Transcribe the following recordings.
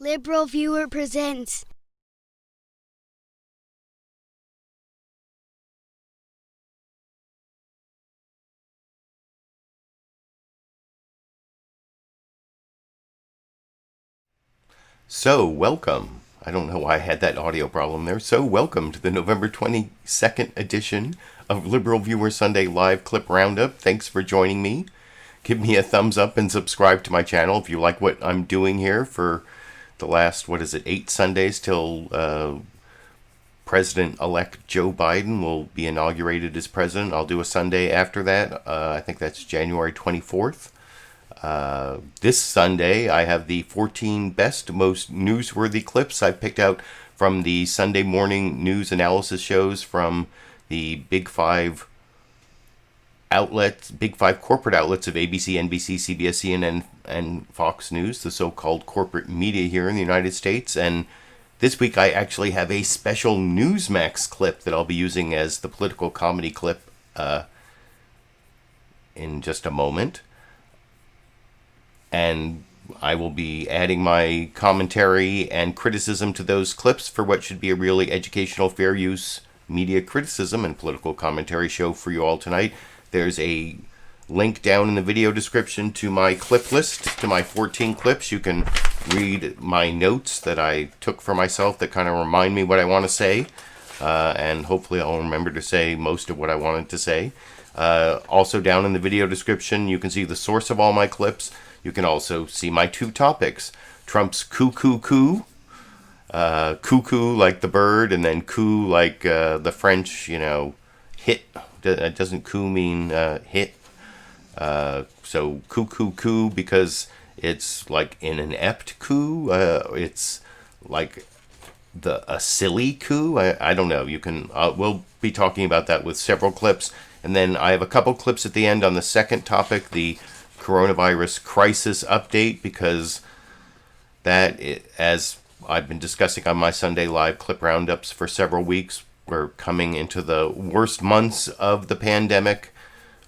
LiberalViewer presents. So, welcome. I don't know why I had that audio problem there. So, welcome to the November 22nd edition of LiberalViewer Sunday Live Clip Roundup. Thanks for joining me. Give me a thumbs up and subscribe to my channel if you like what I'm doing here for the last, 8 Sundays till President-elect Joe Biden will be inaugurated as president. I'll do a Sunday after that. I think that's January 24th. This Sunday, I have the 14 best, most newsworthy clips I've picked out from the Sunday morning news analysis shows from the Big Five outlets, Big Five corporate outlets of ABC, NBC, CBS, CNN, and Fox News, the so-called corporate media here in the United States. And this week, I actually have a special NewsMax clip that I'll be using as the political comedy clip in just a moment. And I will be adding my commentary and criticism to those clips for what should be a really educational, fair use media criticism and political commentary show for you all tonight. There's a link down in the video description to my clip list, to my 14 clips. You can read my notes that I took for myself that kind of remind me what I want to say. And hopefully I'll remember to say most of what I wanted to say. Also down in the video description, you can see the source of all my clips. You can also see my 2 topics. Trump's Cuckoo Coup. Cuckoo like the bird, and then coup like the French, hit. Doesn't coup mean hit? So Cuckoo Coup because it's like an inept coup. It's like a silly coup. I don't know. You can. We'll be talking about that with several clips. And then I have a couple clips at the end on the second topic, the coronavirus crisis update, because that, as I've been discussing on my Sunday live clip roundups for several weeks, we're coming into the worst months of the pandemic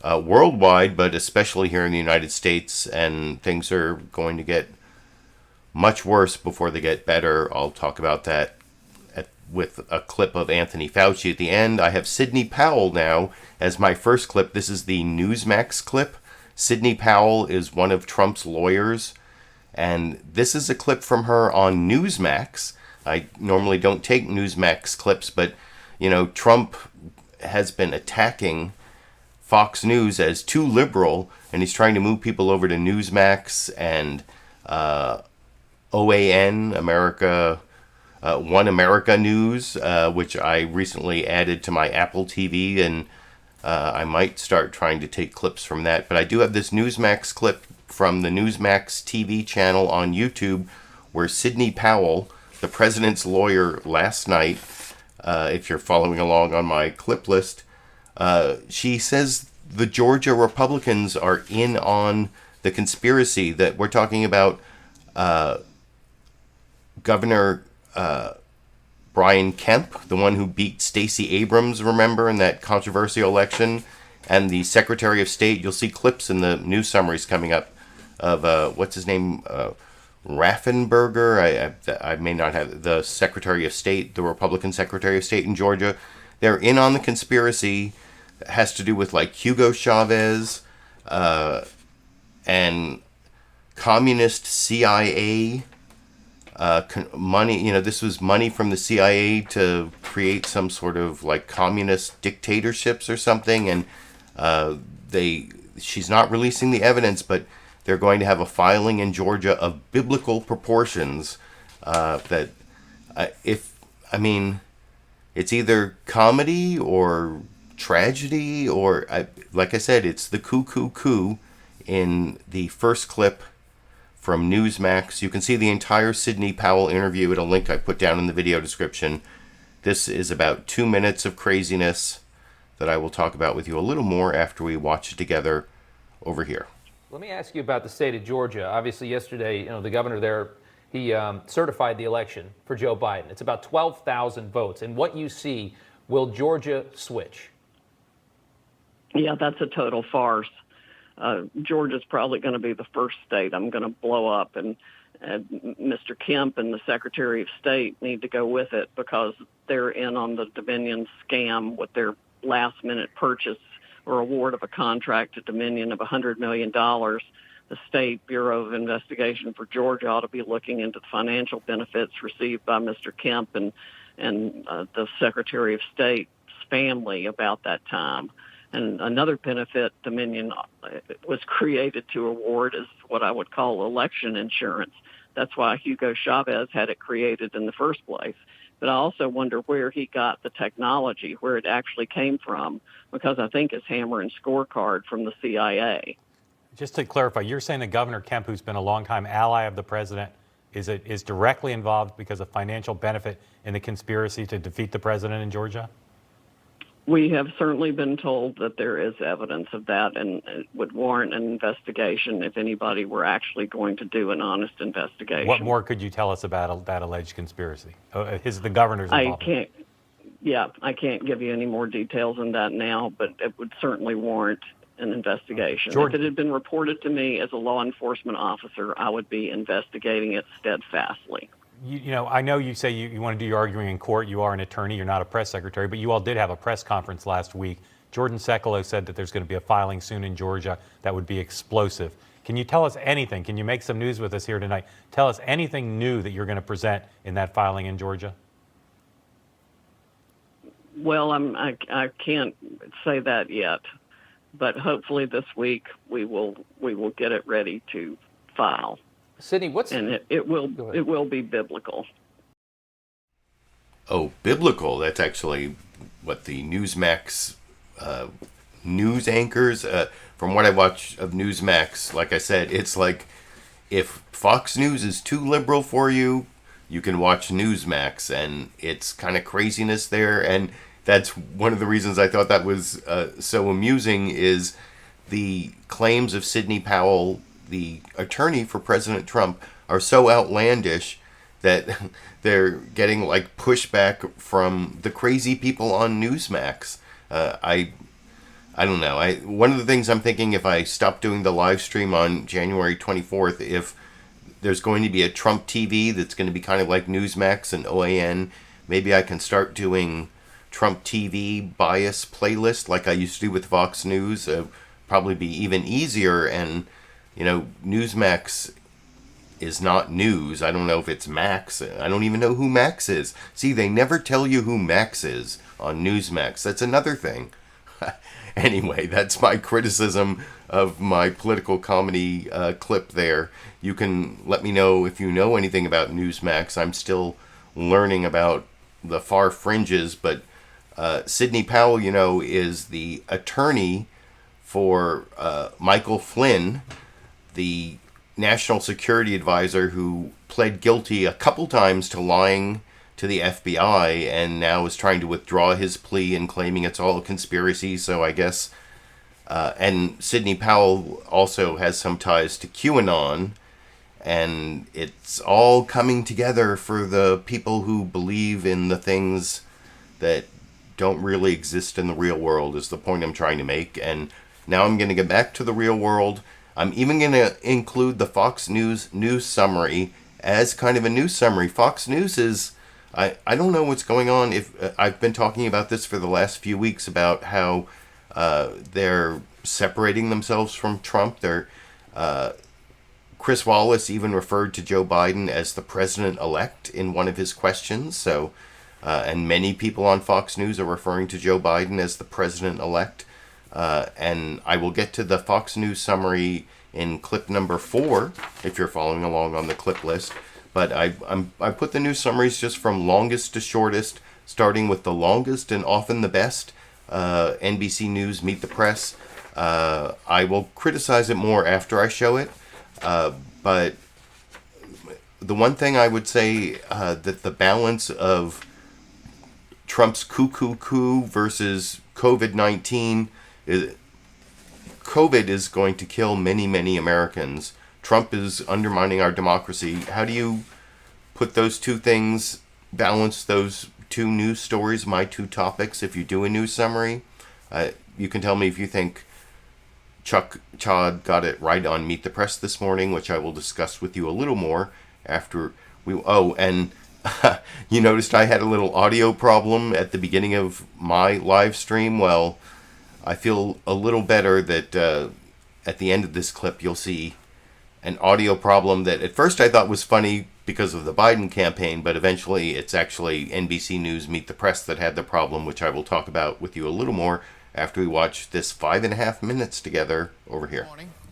worldwide, but especially here in the United States, and things are going to get much worse before they get better. I'll talk about that with a clip of Anthony Fauci at the end. I have Sidney Powell now as my first clip. This is the NewsMax clip. Sidney Powell is one of Trump's lawyers, and this is a clip from her on NewsMax. I normally don't take NewsMax clips, but, Trump has been attacking Fox News as too liberal, and he's trying to move people over to NewsMax and OAN, One America News, which I recently added to my Apple TV, and I might start trying to take clips from that. But I do have this NewsMax clip from the NewsMax TV channel on YouTube where Sidney Powell, the president's lawyer last night, if you're following along on my clip list, she says the Georgia Republicans are in on the conspiracy, that we're talking about Governor Brian Kemp, the one who beat Stacey Abrams, remember, in that controversial election, and the Secretary of State. You'll see clips in the news summaries coming up of, what's his name, Raffensperger. I may not have the Secretary of State, the Republican Secretary of State in Georgia. They're in on the conspiracy. It has to do with like Hugo Chavez and communist CIA money. This was money from the CIA to create some sort of like communist dictatorships or something. And she's not releasing the evidence, but they're going to have a filing in Georgia of biblical proportions. It's either comedy or tragedy, or like I said, it's the Cuckoo Coup in the first clip from NewsMax. You can see the entire Sidney Powell interview at a link I put down in the video description. This is about 2 minutes of craziness that I will talk about with you a little more after we watch it together over here. Let me ask you about the state of Georgia. Obviously, yesterday, the governor there, he certified the election for Joe Biden. It's about 12,000 votes. And what you see, will Georgia switch? Yeah, that's a total farce. Georgia's probably going to be the first state I'm going to blow up and Mr. Kemp and the Secretary of State need to go with it because they're in on the Dominion scam with their last-minute purchase or award of a contract to Dominion of $100 million. The State Bureau of Investigation for Georgia ought to be looking into the financial benefits received by Mr. Kemp and the Secretary of State's family about that time. And another benefit Dominion was created to award is what I would call election insurance. That's why Hugo Chavez had it created in the first place. But I also wonder where he got the technology, where it actually came from, because I think it's hammer and scorecard from the CIA. Just to clarify, you're saying that Governor Kemp, who's been a longtime ally of the president, is directly involved because of financial benefit in the conspiracy to defeat the president in Georgia? We have certainly been told that there is evidence of that, and it would warrant an investigation if anybody were actually going to do an honest investigation. What more could you tell us about that alleged conspiracy? The governor's involvement? I can't give you any more details on that now, but it would certainly warrant an investigation. George, if it had been reported to me as a law enforcement officer, I would be investigating it steadfastly. You know, I know you say you want to do your arguing in court. You are an attorney. You're not a press secretary, but you all did have a press conference last week. Jordan Sekulow said that there's going to be a filing soon in Georgia that would be explosive. Can you tell us anything? Can you make some news with us here tonight? Tell us anything new that you're going to present in that filing in Georgia. Well, I can't say that yet, but hopefully this week we will get it ready to file. Sidney, and it will be biblical. Oh, biblical. That's actually what the NewsMax news anchors, from what I watch of NewsMax, like I said, it's like if Fox News is too liberal for you, you can watch NewsMax, and it's kind of craziness there. And that's one of the reasons I thought that was so amusing is the claims of Sidney Powell, the attorney for President Trump, are so outlandish that they're getting like pushback from the crazy people on Newsmax. I don't know. One of the things I'm thinking, if I stop doing the live stream on January 24th, if there's going to be a Trump TV that's going to be kind of like Newsmax and OAN, maybe I can start doing Trump TV bias playlist like I used to do with Fox News. Probably be even easier. And you know, Newsmax is not news. I don't know if it's Max. I don't even know who Max is. See, they never tell you who Max is on Newsmax. That's another thing. Anyway, that's my criticism of my political comedy clip there. You can let me know if you know anything about Newsmax. I'm still learning about the far fringes, but Sidney Powell, you know, is the attorney for Michael Flynn, the national security advisor who pled guilty a couple times to lying to the FBI and now is trying to withdraw his plea and claiming it's all a conspiracy. So I guess, and Sidney Powell also has some ties to QAnon, and it's all coming together for the people who believe in the things that don't really exist in the real world is the point I'm trying to make. And now I'm going to get back to the real world. I'm even going to include the Fox News summary as kind of a news summary. Fox News is, I don't know what's going on. If I've been talking about this for the last few weeks about how they're separating themselves from Trump. Chris Wallace even referred to Joe Biden as the president-elect in one of his questions. So, and many people on Fox News are referring to Joe Biden as the president-elect. And I will get to the Fox News summary in clip number 4, if you're following along on the clip list. But I put the news summaries just from longest to shortest, starting with the longest and often the best. NBC News, Meet the Press. I will criticize it more after I show it. But the one thing I would say that the balance of Trump's Cuckoo Coup versus COVID-19 is COVID is going to kill many, many Americans. Trump is undermining our democracy. How do you put those two things, balance those two news stories, my two topics, if you do a news summary? You can tell me if you think Todd got it right on Meet the Press this morning, which I will discuss with you a little more after we... Oh, and you noticed I had a little audio problem at the beginning of my live stream. Well, I feel a little better that at the end of this clip you'll see an audio problem that at first I thought was funny because of the Biden campaign, but eventually it's actually NBC News Meet the Press that had the problem, which I will talk about with you a little more after we watch this 5.5 minutes together over here.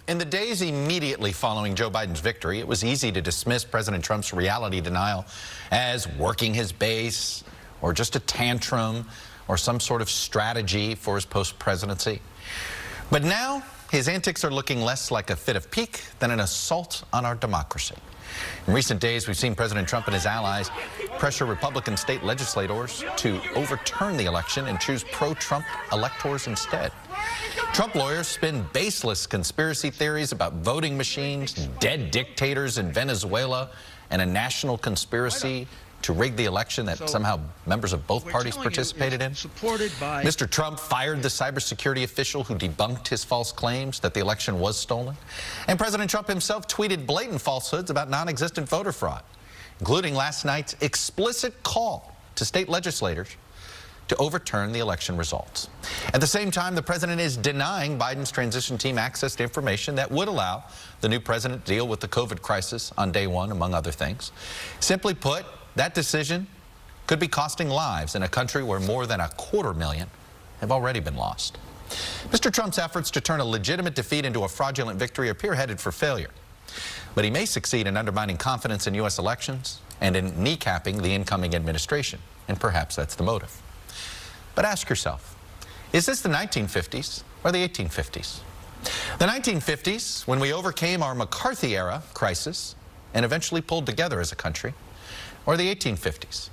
In the days immediately following Joe Biden's victory, it was easy to dismiss President Trump's reality denial as working his base or just a tantrum or some sort of strategy for his post-presidency. But now his antics are looking less like a fit of pique than an assault on our democracy. In recent days, we've seen President Trump and his allies pressure Republican state legislators to overturn the election and choose pro-Trump electors instead. Trump lawyers spin baseless conspiracy theories about voting machines, dead dictators in Venezuela, and a national conspiracy to rig the election that somehow members of both parties participated in. Mr. Trump fired the cybersecurity official who debunked his false claims that the election was stolen. And President Trump himself tweeted blatant falsehoods about non-existent voter fraud, including last night's explicit call to state legislators to overturn the election results. At the same time, the president is denying Biden's transition team access to information that would allow the new president to deal with the COVID crisis on day one, among other things. Simply put, that decision could be costing lives in a country where more than 250,000 have already been lost. Mr. Trump's efforts to turn a legitimate defeat into a fraudulent victory appear headed for failure. But he may succeed in undermining confidence in U.S. elections and in kneecapping the incoming administration. And perhaps that's the motive. But ask yourself, is this the 1950s or the 1850s? The 1950s, when we overcame our McCarthy-era crisis and eventually pulled together as a country, or the 1850s,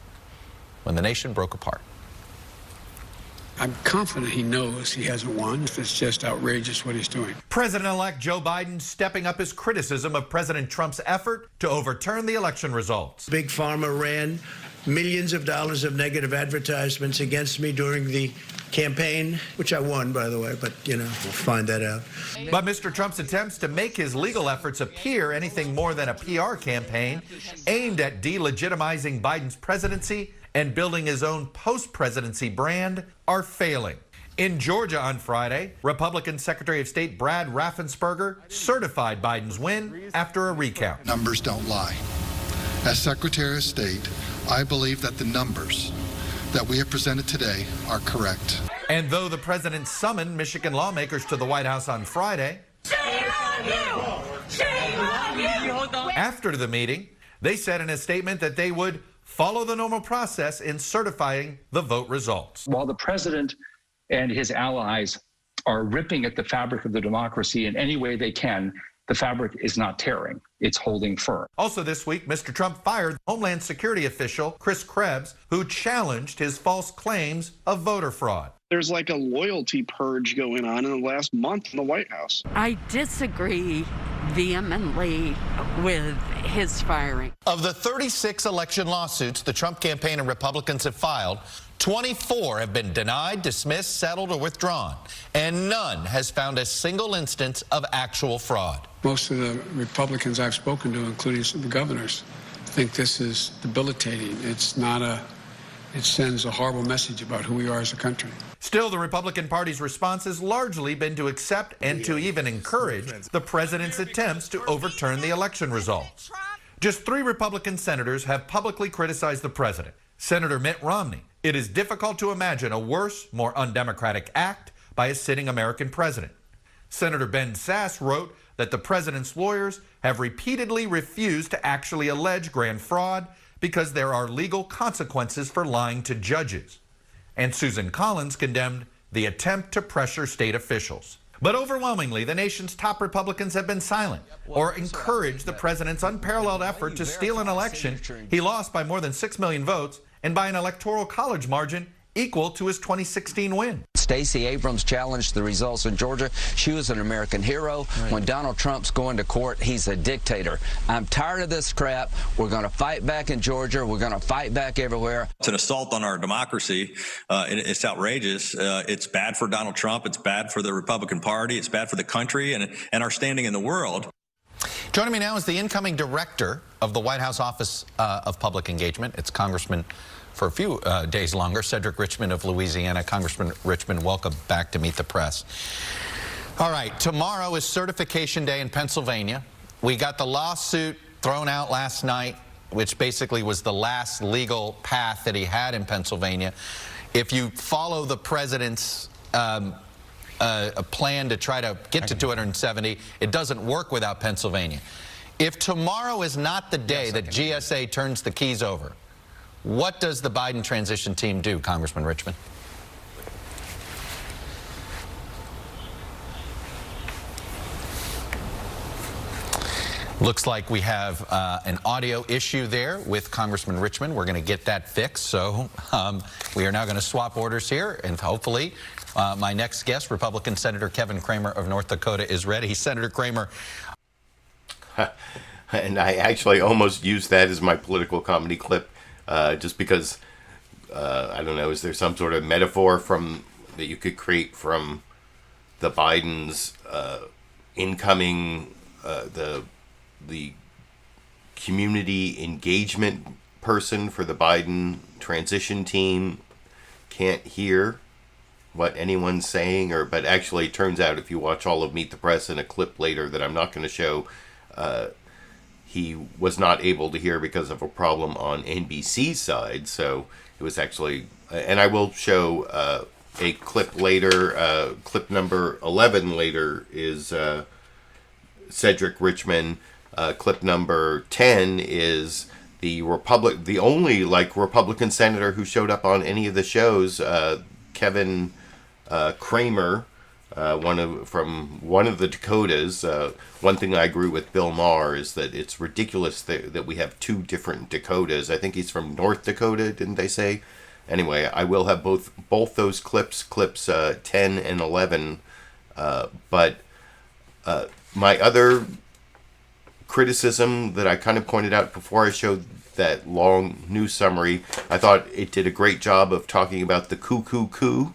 when the nation broke apart? I'm confident he knows he hasn't won. It's just outrageous what he's doing. President-elect Joe Biden stepping up his criticism of President Trump's effort to overturn the election results. Big Pharma ran millions of dollars of negative advertisements against me during the campaign, which I won, by the way, but, you know, we'll find that out. But Mr. Trump's attempts to make his legal efforts appear anything more than a PR campaign aimed at delegitimizing Biden's presidency and building his own post-presidency brand are failing. In Georgia on Friday, Republican Secretary of State Brad Raffensperger certified Biden's win after a recount. Numbers don't lie. As Secretary of State, I believe that the numbers that we have presented today are correct. And though the president summoned Michigan lawmakers to the White House on Friday, shame on you! Shame on you! After the meeting, they said in a statement that they would follow the normal process in certifying the vote results. While the president and his allies are ripping at the fabric of the democracy in any way they can, the fabric is not tearing. It's holding firm. Also this week, Mr. Trump fired Homeland Security official Chris Krebs, who challenged his false claims of voter fraud. There's like a loyalty purge going on in the last month in the White House. I disagree vehemently with his firing. Of the 36 election lawsuits the Trump campaign and Republicans have filed, 24 have been denied, dismissed, settled, or withdrawn, and none has found a single instance of actual fraud. Most of the Republicans I've spoken to, including some of the governors, think this is debilitating. It sends a horrible message about who we are as a country. Still, the Republican Party's response has largely been to accept and to even encourage the president's attempts to overturn the election results. Just 3 Republican senators have publicly criticized the president. Senator Mitt Romney. It is difficult to imagine a worse, more undemocratic act by a sitting American president. Senator Ben Sasse wrote that the president's lawyers have repeatedly refused to actually allege grand fraud because there are legal consequences for lying to judges. And Susan Collins condemned the attempt to pressure state officials. But overwhelmingly, the nation's top Republicans have been silent or encouraged the president's unparalleled effort to steal an election he lost by more than 6 million votes and by an electoral college margin equal to his 2016 win. Stacey Abrams challenged the results in Georgia. She was an American hero. Right. When Donald Trump's going to court, he's a dictator. I'm tired of this crap. We're going to fight back in Georgia. We're going to fight back everywhere. It's an assault on our democracy. It's outrageous. It's bad for Donald Trump. It's bad for the Republican Party. It's bad for the country and our standing in the world. Joining me now is the incoming director of of the White House Office of Public Engagement. It's Congressman for a few days longer, Cedric Richmond of Louisiana. Congressman Richmond, welcome back to Meet the Press. All right, tomorrow is certification day in Pennsylvania. We got the lawsuit thrown out last night, which basically was the last legal path that he had in Pennsylvania. If you follow the president's a plan to try to get to 270, it doesn't work without Pennsylvania. If tomorrow is not the day that GSA turns the keys over, what does the Biden transition team do, Congressman Richmond? Looks like we have an audio issue there with Congressman Richmond. We're going to get that fixed. So we are now going to swap orders here, and hopefully my next guest, Republican Senator Kevin Kramer of North Dakota, is ready. Senator Kramer. And I actually almost used that as my political comedy clip, just because, I don't know, is there some sort of metaphor that you could create from the Biden's incoming, the community engagement person for the Biden transition team can't hear what anyone's saying, but actually it turns out if you watch all of Meet the Press in a clip later that I'm not going to show, he was not able to hear because of a problem on NBC's side. So it was actually, and I will show a clip later, clip number 11 later is Cedric Richmond. Clip number 10 is the only Republican senator who showed up on any of the shows, Kevin Kramer, from one of the Dakotas. One thing I agree with Bill Maher is that it's ridiculous that we have two different Dakotas. I think he's from North Dakota, didn't they say? Anyway, I will have both those clips 10 and 11. But my other criticism that I kind of pointed out before I showed that long news summary, I thought it did a great job of talking about the Cuckoo Coup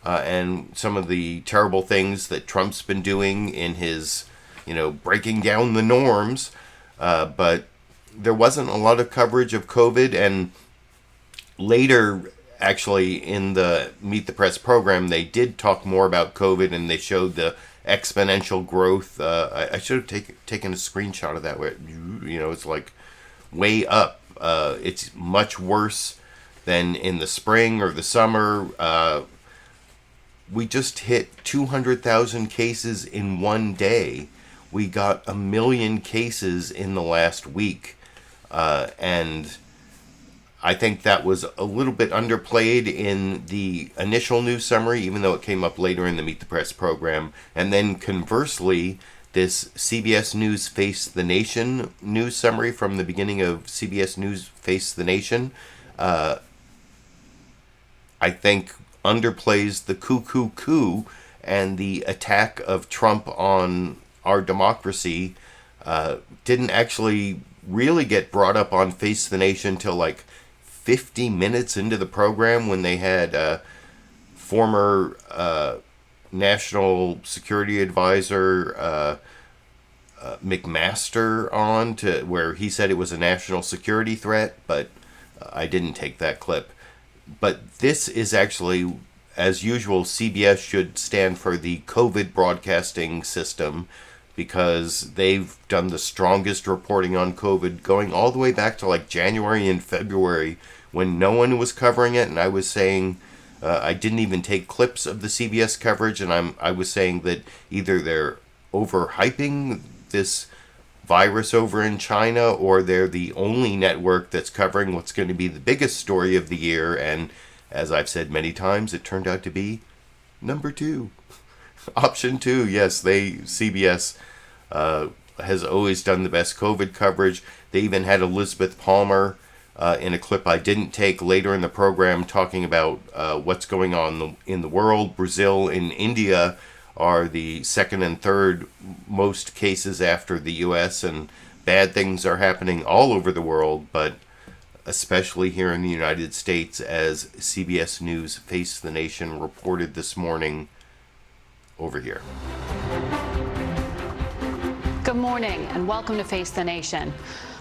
and some of the terrible things that Trump's been doing in his, breaking down the norms. But there wasn't a lot of coverage of COVID. And later, actually, in the Meet the Press program, they did talk more about COVID, and they showed the exponential growth. I should have taken a screenshot of that. Where, it's like way up. It's much worse than in the spring or the summer. We just hit 200,000 cases in one day. We got 1 million cases in the last week. And I think that was a little bit underplayed in the initial news summary, even though it came up later in the Meet the Press program. And then conversely, this CBS News Face the Nation news summary from the beginning of CBS News Face the Nation, I think underplays the Cuckoo Coup and the attack of Trump on our democracy. Didn't actually really get brought up on Face the Nation till like 50 minutes into the program, when they had former National Security Advisor McMaster on, where he said it was a national security threat, but I didn't take that clip. But this is actually, as usual, CBS should stand for the COVID broadcasting system, because they've done the strongest reporting on COVID going all the way back to like January and February, when no one was covering it. And I was saying, I didn't even take clips of the CBS coverage, and I was saying that either they're overhyping this virus over in China, or they're the only network that's covering what's going to be the biggest story of the year. And as I've said many times, it turned out to be number 2. Option 2, yes, CBS has always done the best COVID coverage. They even had Elizabeth Palmer in a clip I didn't take later in the program, talking about what's going on in the world. Brazil and India are the second and third most cases after the U.S., and bad things are happening all over the world, but especially here in the United States, as CBS News Face the Nation reported this morning over here. Good morning and welcome to Face the Nation.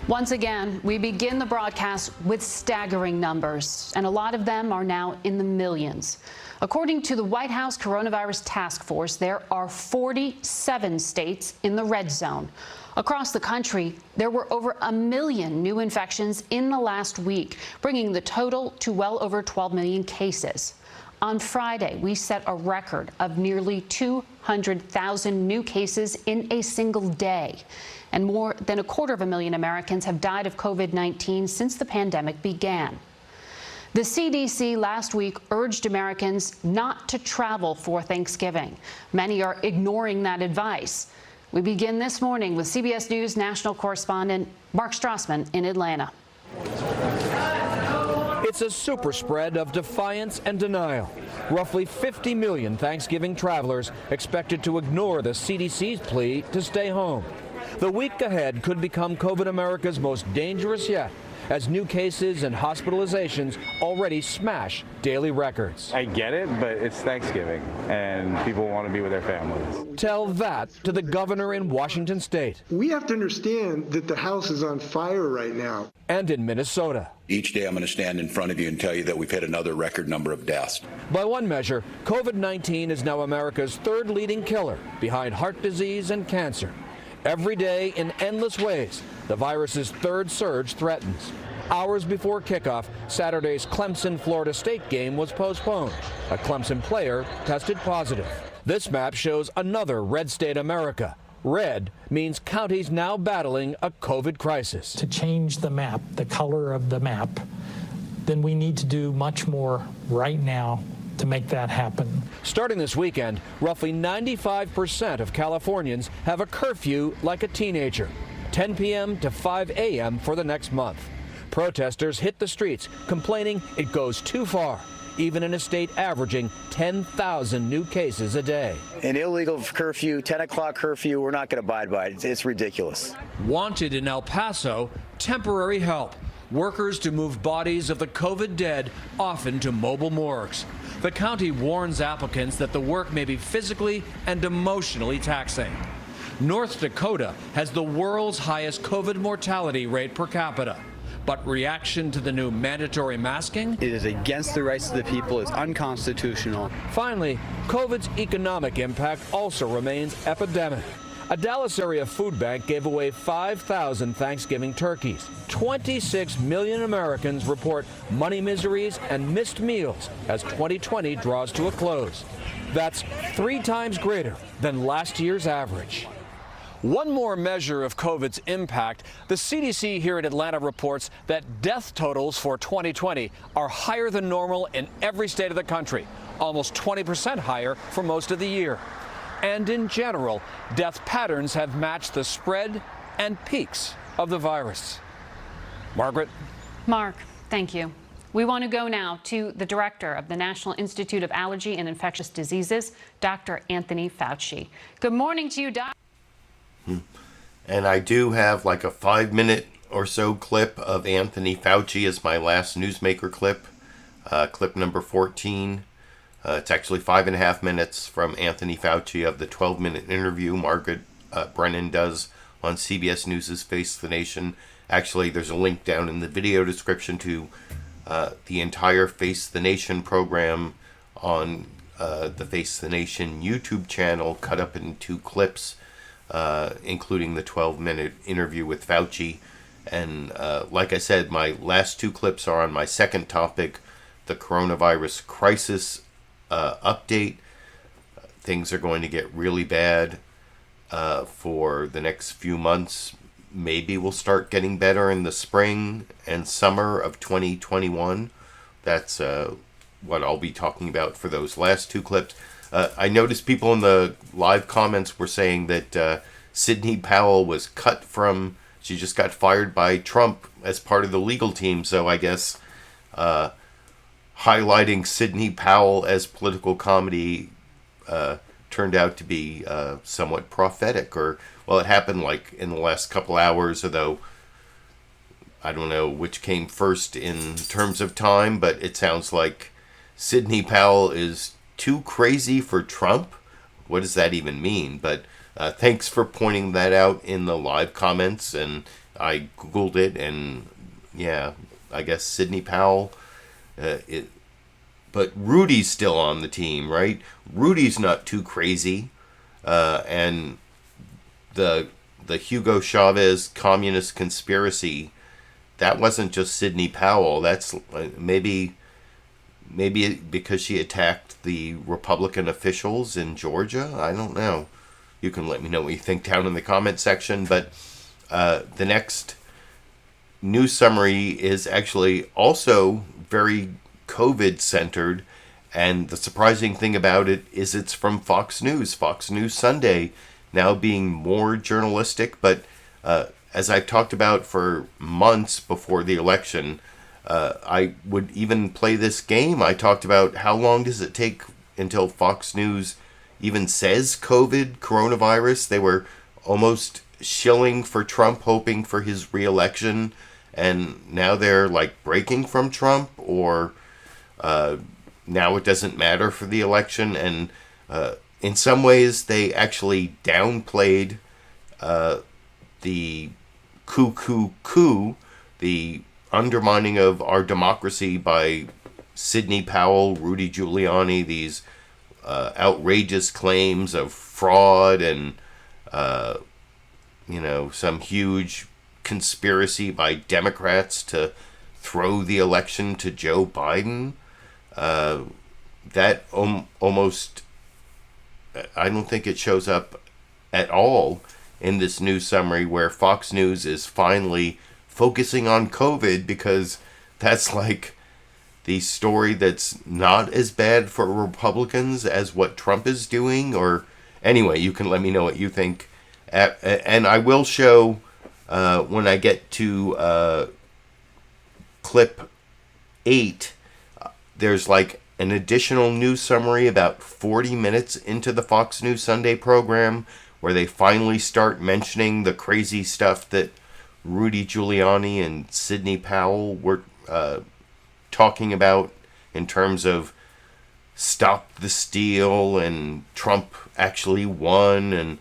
Once again, we begin the broadcast with staggering numbers, and a lot of them are now in the millions. According to the White House Coronavirus Task Force, there are 47 states in the red zone. Across the country, there were over 1 million new infections in the last week, bringing the total to well over 12 million cases. On Friday, we set a record of nearly 200,000 new cases in a single day. And more than 250,000 Americans have died of COVID-19 since the pandemic began. The CDC last week urged Americans not to travel for Thanksgiving. Many are ignoring that advice. We begin this morning with CBS News national correspondent Mark Strassman in Atlanta. It's a super spread of defiance and denial. Roughly 50 million Thanksgiving travelers expected to ignore the CDC's plea to stay home. The week ahead could become COVID America's most dangerous yet, as new cases and hospitalizations already smash daily records. I get it, but it's Thanksgiving, and people want to be with their families. Tell that to the governor in Washington state. We have to understand that the house is on fire right now. And in Minnesota. Each day I'm going to stand in front of you and tell you that we've hit another record number of deaths. By one measure, COVID-19 is now America's third leading killer, behind heart disease and cancer. Every day, in endless ways, the virus's third surge threatens. Hours before kickoff, Saturday's Clemson-Florida State game was postponed. A Clemson player tested positive. This map shows another red state America. Red means counties now battling a COVID crisis. To change the map, the color of the map, then we need to do much more right now to make that happen. Starting this weekend, roughly 95% of Californians have a curfew like a teenager, 10 p.m. to 5 a.m. for the next month. Protesters hit the streets, complaining it goes too far, even in a state averaging 10,000 new cases a day. An illegal curfew, 10 o'clock curfew, we're not going to abide by it. It's ridiculous. Wanted in El Paso, temporary help. Workers to move bodies of the COVID dead, often to mobile morgues. The county warns applicants that the work may be physically and emotionally taxing. North Dakota has the world's highest COVID mortality rate per capita. But reaction to the new mandatory masking? It is against the rights of the people. It's unconstitutional. Finally, COVID's economic impact also remains epidemic. A Dallas area food bank gave away 5,000 Thanksgiving turkeys. 26 million Americans report money miseries and missed meals as 2020 draws to a close. That's 3 times greater than last year's average. One more measure of COVID's impact, the CDC here in Atlanta reports that death totals for 2020 are higher than normal in every state of the country, almost 20% higher for most of the year. And in general, death patterns have matched the spread and peaks of the virus. Margaret? Mark, thank you. We want to go now to the director of the National Institute of Allergy and Infectious Diseases, Dr. Anthony Fauci. Good morning to you, Doc. And I do have like a 5-minute or so clip of Anthony Fauci as my last newsmaker clip, clip number 14. It's actually 5.5 minutes from Anthony Fauci of the 12-minute interview Margaret Brennan does on CBS News' Face the Nation. Actually, there's a link down in the video description to the entire Face the Nation program on the Face the Nation YouTube channel, cut up in 2 clips, including the 12-minute interview with Fauci. And like I said, my last 2 clips are on my second topic, the coronavirus crisis update. Things are going to get really bad for the next few months. Maybe we'll start getting better in the spring and summer of 2021. That's what I'll be talking about for those last 2 clips. I noticed people in the live comments were saying that Sidney Powell was cut from, she just got fired by Trump as part of the legal team. So I guess highlighting Sidney Powell as political comedy turned out to be somewhat prophetic. Or, well, it happened like in the last couple hours, although I don't know which came first in terms of time, but it sounds like Sidney Powell is too crazy for Trump. What does that even mean? But thanks for pointing that out in the live comments. And I Googled it, and yeah, I guess Sidney Powell. But Rudy's still on the team, right? Rudy's not too crazy, and the Hugo Chavez communist conspiracy, that wasn't just Sidney Powell. That's maybe because she attacked the Republican officials in Georgia. I don't know. You can let me know what you think down in the comment section. But the next news summary is actually also very COVID-centered. And the surprising thing about it is it's from Fox News. Fox News Sunday now being more journalistic. But as I've talked about for months before the election, I would even play this game. I talked about how long does it take until Fox News even says COVID, coronavirus. They were almost shilling for Trump, hoping for his re-election, and now they're like breaking from Trump, or now it doesn't matter for the election. And in some ways they actually downplayed the Cuckoo Coup, the undermining of our democracy by Sidney Powell, Rudy Giuliani, these outrageous claims of fraud and some huge conspiracy by Democrats to throw the election to Joe Biden. That almost, I don't think it shows up at all in this news summary, where Fox News is finally focusing on COVID, because that's like the story that's not as bad for Republicans as what Trump is doing. Or anyway, you can let me know what you think. And I will show when I get to clip 8, there's like an additional news summary about 40 minutes into the Fox News Sunday program, where they finally start mentioning the crazy stuff that Rudy Giuliani and Sidney Powell were talking about in terms of stop the steal, and Trump actually won. And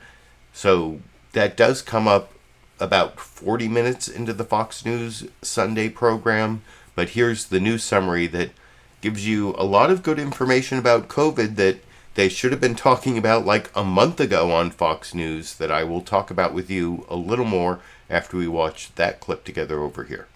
so that does come up about 40 minutes into the Fox News Sunday program. But here's the news summary that gives you a lot of good information about COVID that they should have been talking about like a month ago on Fox News, that I will talk about with you a little more after we watch that clip together over here.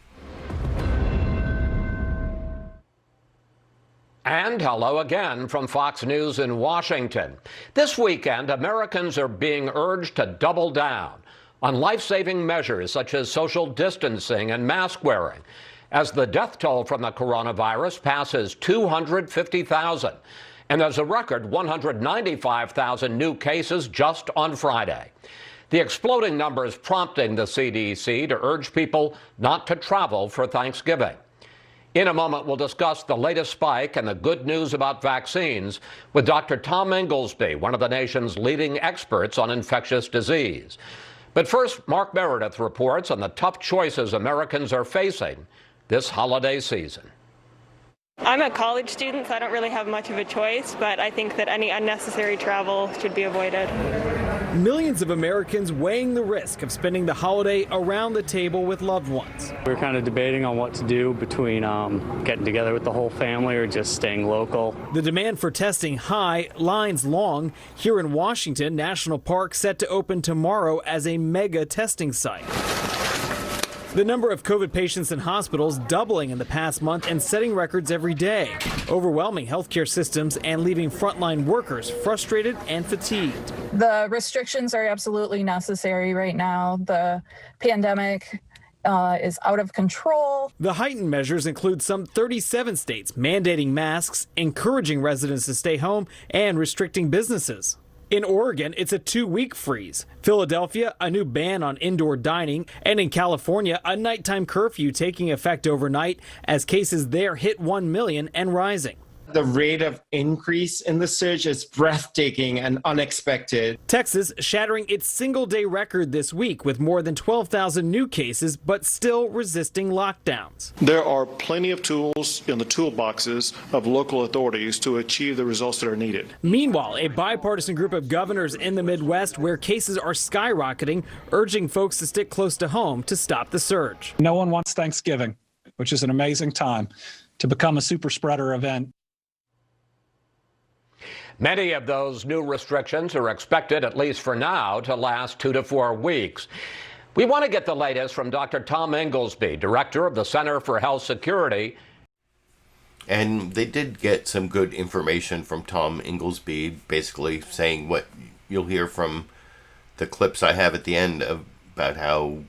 And hello again from Fox News in Washington. This weekend, Americans are being urged to double down on life-saving measures such as social distancing and mask wearing, as the death toll from the coronavirus passes 250,000. And there's a record 195,000 new cases just on Friday. The exploding numbers prompting the CDC to urge people not to travel for Thanksgiving. In a moment, we'll discuss the latest spike and the good news about vaccines with Dr. Tom Inglesby, one of the nation's leading experts on infectious disease. But first, Mark Meredith reports on the tough choices Americans are facing this holiday season. I'm a college student, so I don't really have much of a choice, but I think that any unnecessary travel should be avoided. Millions of Americans weighing the risk of spending the holiday around the table with loved ones. We're kind of debating on what to do between getting together with the whole family or just staying local. The demand for testing high, lines long. Here in Washington, National Park set to open tomorrow as a mega testing site. The number of COVID patients in hospitals doubling in the past month and setting records every day, overwhelming healthcare systems and leaving frontline workers frustrated and fatigued. The restrictions are absolutely necessary right now. The pandemic is out of control. The heightened measures include some 37 states mandating masks, encouraging residents to stay home, and restricting businesses. In Oregon, it's a 2-week freeze. Philadelphia, a new ban on indoor dining. And in California, a nighttime curfew taking effect overnight as cases there hit 1 million and rising. The rate of increase in the surge is breathtaking and unexpected. Texas shattering its single-day record this week with more than 12,000 new cases, but still resisting lockdowns. There are plenty of tools in the toolboxes of local authorities to achieve the results that are needed. Meanwhile, a bipartisan group of governors in the Midwest where cases are skyrocketing, urging folks to stick close to home to stop the surge. No one wants Thanksgiving, which is an amazing time, to become a super spreader event. Many of those new restrictions are expected, at least for now, to last 2 to 4 weeks. We want to get the latest from Dr. Tom Inglesby, director of the Center for Health Security. And they did get some good information from Tom Inglesby, basically saying what you'll hear from the clips I have at the end about how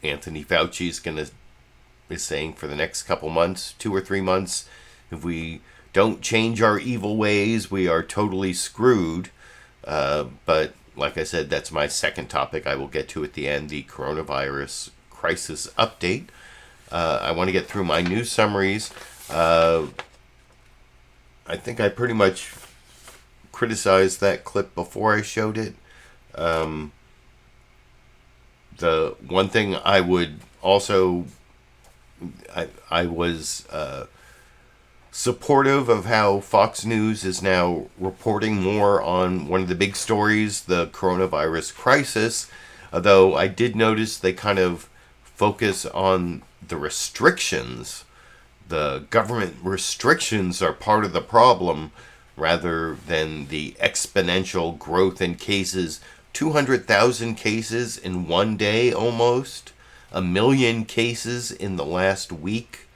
Anthony Fauci is saying for the next couple months, 2 or 3 months, if we don't change our evil ways, we are totally screwed. But like I said, that's my second topic I will get to at the end, the coronavirus crisis update. I want to get through my news summaries. I think I pretty much criticized that clip before I showed it. The one thing I would also... I was... supportive of how Fox News is now reporting more on one of the big stories, the coronavirus crisis, although I did notice they kind of focus on the restrictions. The government restrictions are part of the problem rather than the exponential growth in cases. 200,000 cases in one day almost, 1 million cases in the last week.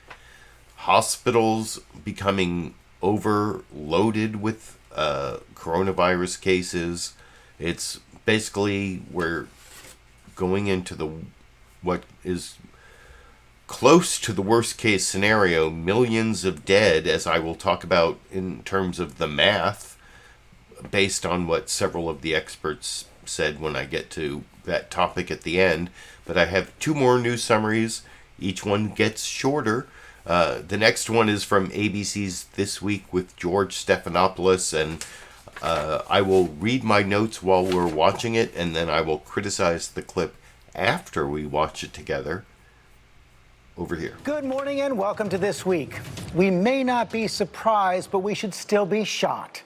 Hospitals becoming overloaded with coronavirus cases. It's basically we're going into what is close to the worst case scenario. Millions of dead, as I will talk about in terms of the math, based on what several of the experts said when I get to that topic at the end. But I have 2 more news summaries. Each one gets shorter. The next one is from ABC's This Week with George Stephanopoulos, and I will read my notes while we're watching it, and then I will criticize the clip after we watch it together. Over here. Good morning and welcome to This Week. We may not be surprised, but we should still be shocked.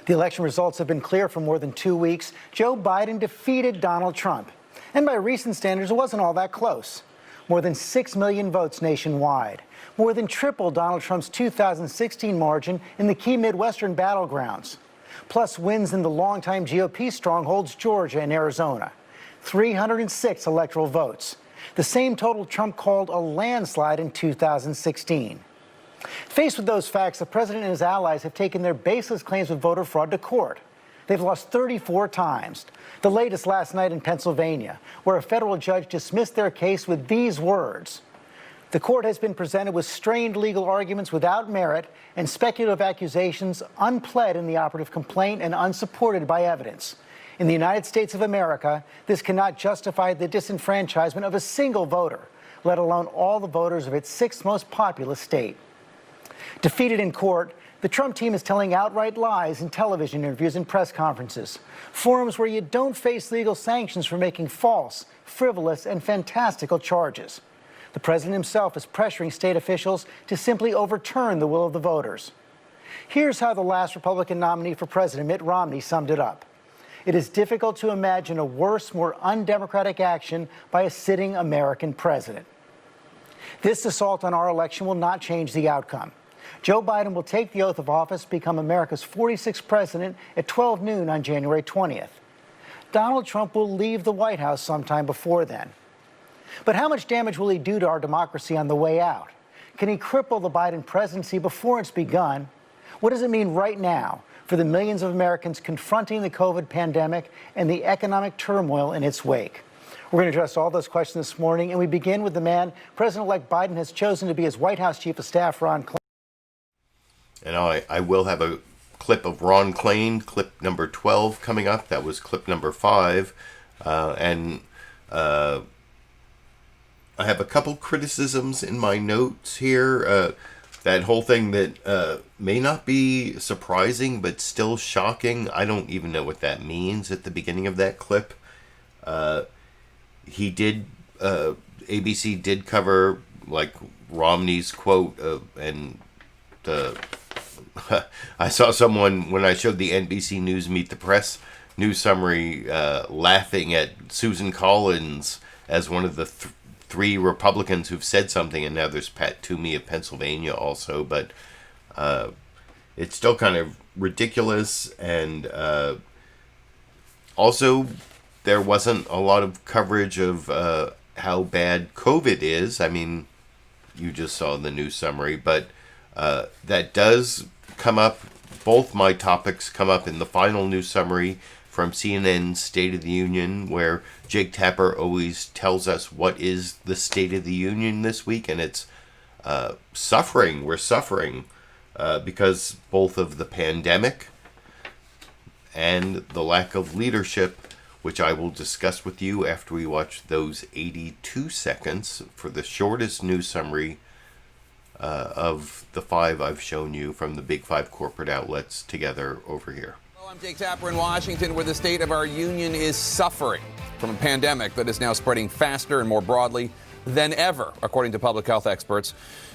The election results have been clear for more than 2 weeks. Joe Biden defeated Donald Trump, and by recent standards, it wasn't all that close. More than 6 million votes nationwide. More than triple Donald Trump's 2016 margin in the key Midwestern battlegrounds. Plus wins in the longtime GOP strongholds Georgia and Arizona. 306 electoral votes. The same total Trump called a landslide in 2016. Faced with those facts, the president and his allies have taken their baseless claims of voter fraud to court. They've lost 34 times. The latest last night in Pennsylvania, where a federal judge dismissed their case with these words. The court has been presented with strained legal arguments without merit and speculative accusations unpled in the operative complaint and unsupported by evidence. In the United States of America, this cannot justify the disenfranchisement of a single voter, let alone all the voters of its 6th most populous state. Defeated in court, the Trump team is telling outright lies in television interviews and press conferences, forums where you don't face legal sanctions for making false, frivolous, and fantastical charges. The president himself is pressuring state officials to simply overturn the will of the voters. Here's how the last Republican nominee for president, Mitt Romney, summed it up. It is difficult to imagine a worse, more undemocratic action by a sitting American president. This assault on our election will not change the outcome. Joe Biden will take the oath of office, become America's 46th president at 12 noon on January 20th. Donald Trump will leave the White House sometime before then. But how much damage will he do to our democracy on the way out? Can he cripple the Biden presidency before it's begun? What does it mean right now for the millions of Americans confronting the COVID pandemic and the economic turmoil in its wake? We're going to address all those questions this morning, and we begin with the man President-elect Biden has chosen to be his White House Chief of Staff, Ron Klain. And I will have a clip of Ron Klain, clip number 12 coming up. That was clip number 5. I have a couple criticisms in my notes here. that whole thing that may not be surprising but still shocking. I don't even know what that means at the beginning of that clip. He did, ABC did cover like Romney's quote and the I saw someone when I showed the NBC News Meet the Press news summary laughing at Susan Collins as one of the three Republicans who've said something, and now there's Pat Toomey of Pennsylvania also, but it's still kind of ridiculous. And also there wasn't a lot of coverage of how bad COVID is. I mean, you just saw the news summary, but that does come up. Both my topics come up in the final news summary from CNN's State of the Union, where Jake Tapper always tells us what is the State of the Union this week, and it's suffering. We're suffering because both of the pandemic and the lack of leadership, which I will discuss with you after we watch those 82 seconds for the shortest news summary of the 5 I've shown you from the big 5 corporate outlets together over here. Hello, I'm Jake Tapper in Washington, where the state of our union is suffering from a pandemic that is now spreading faster and more broadly than ever, according to public health experts,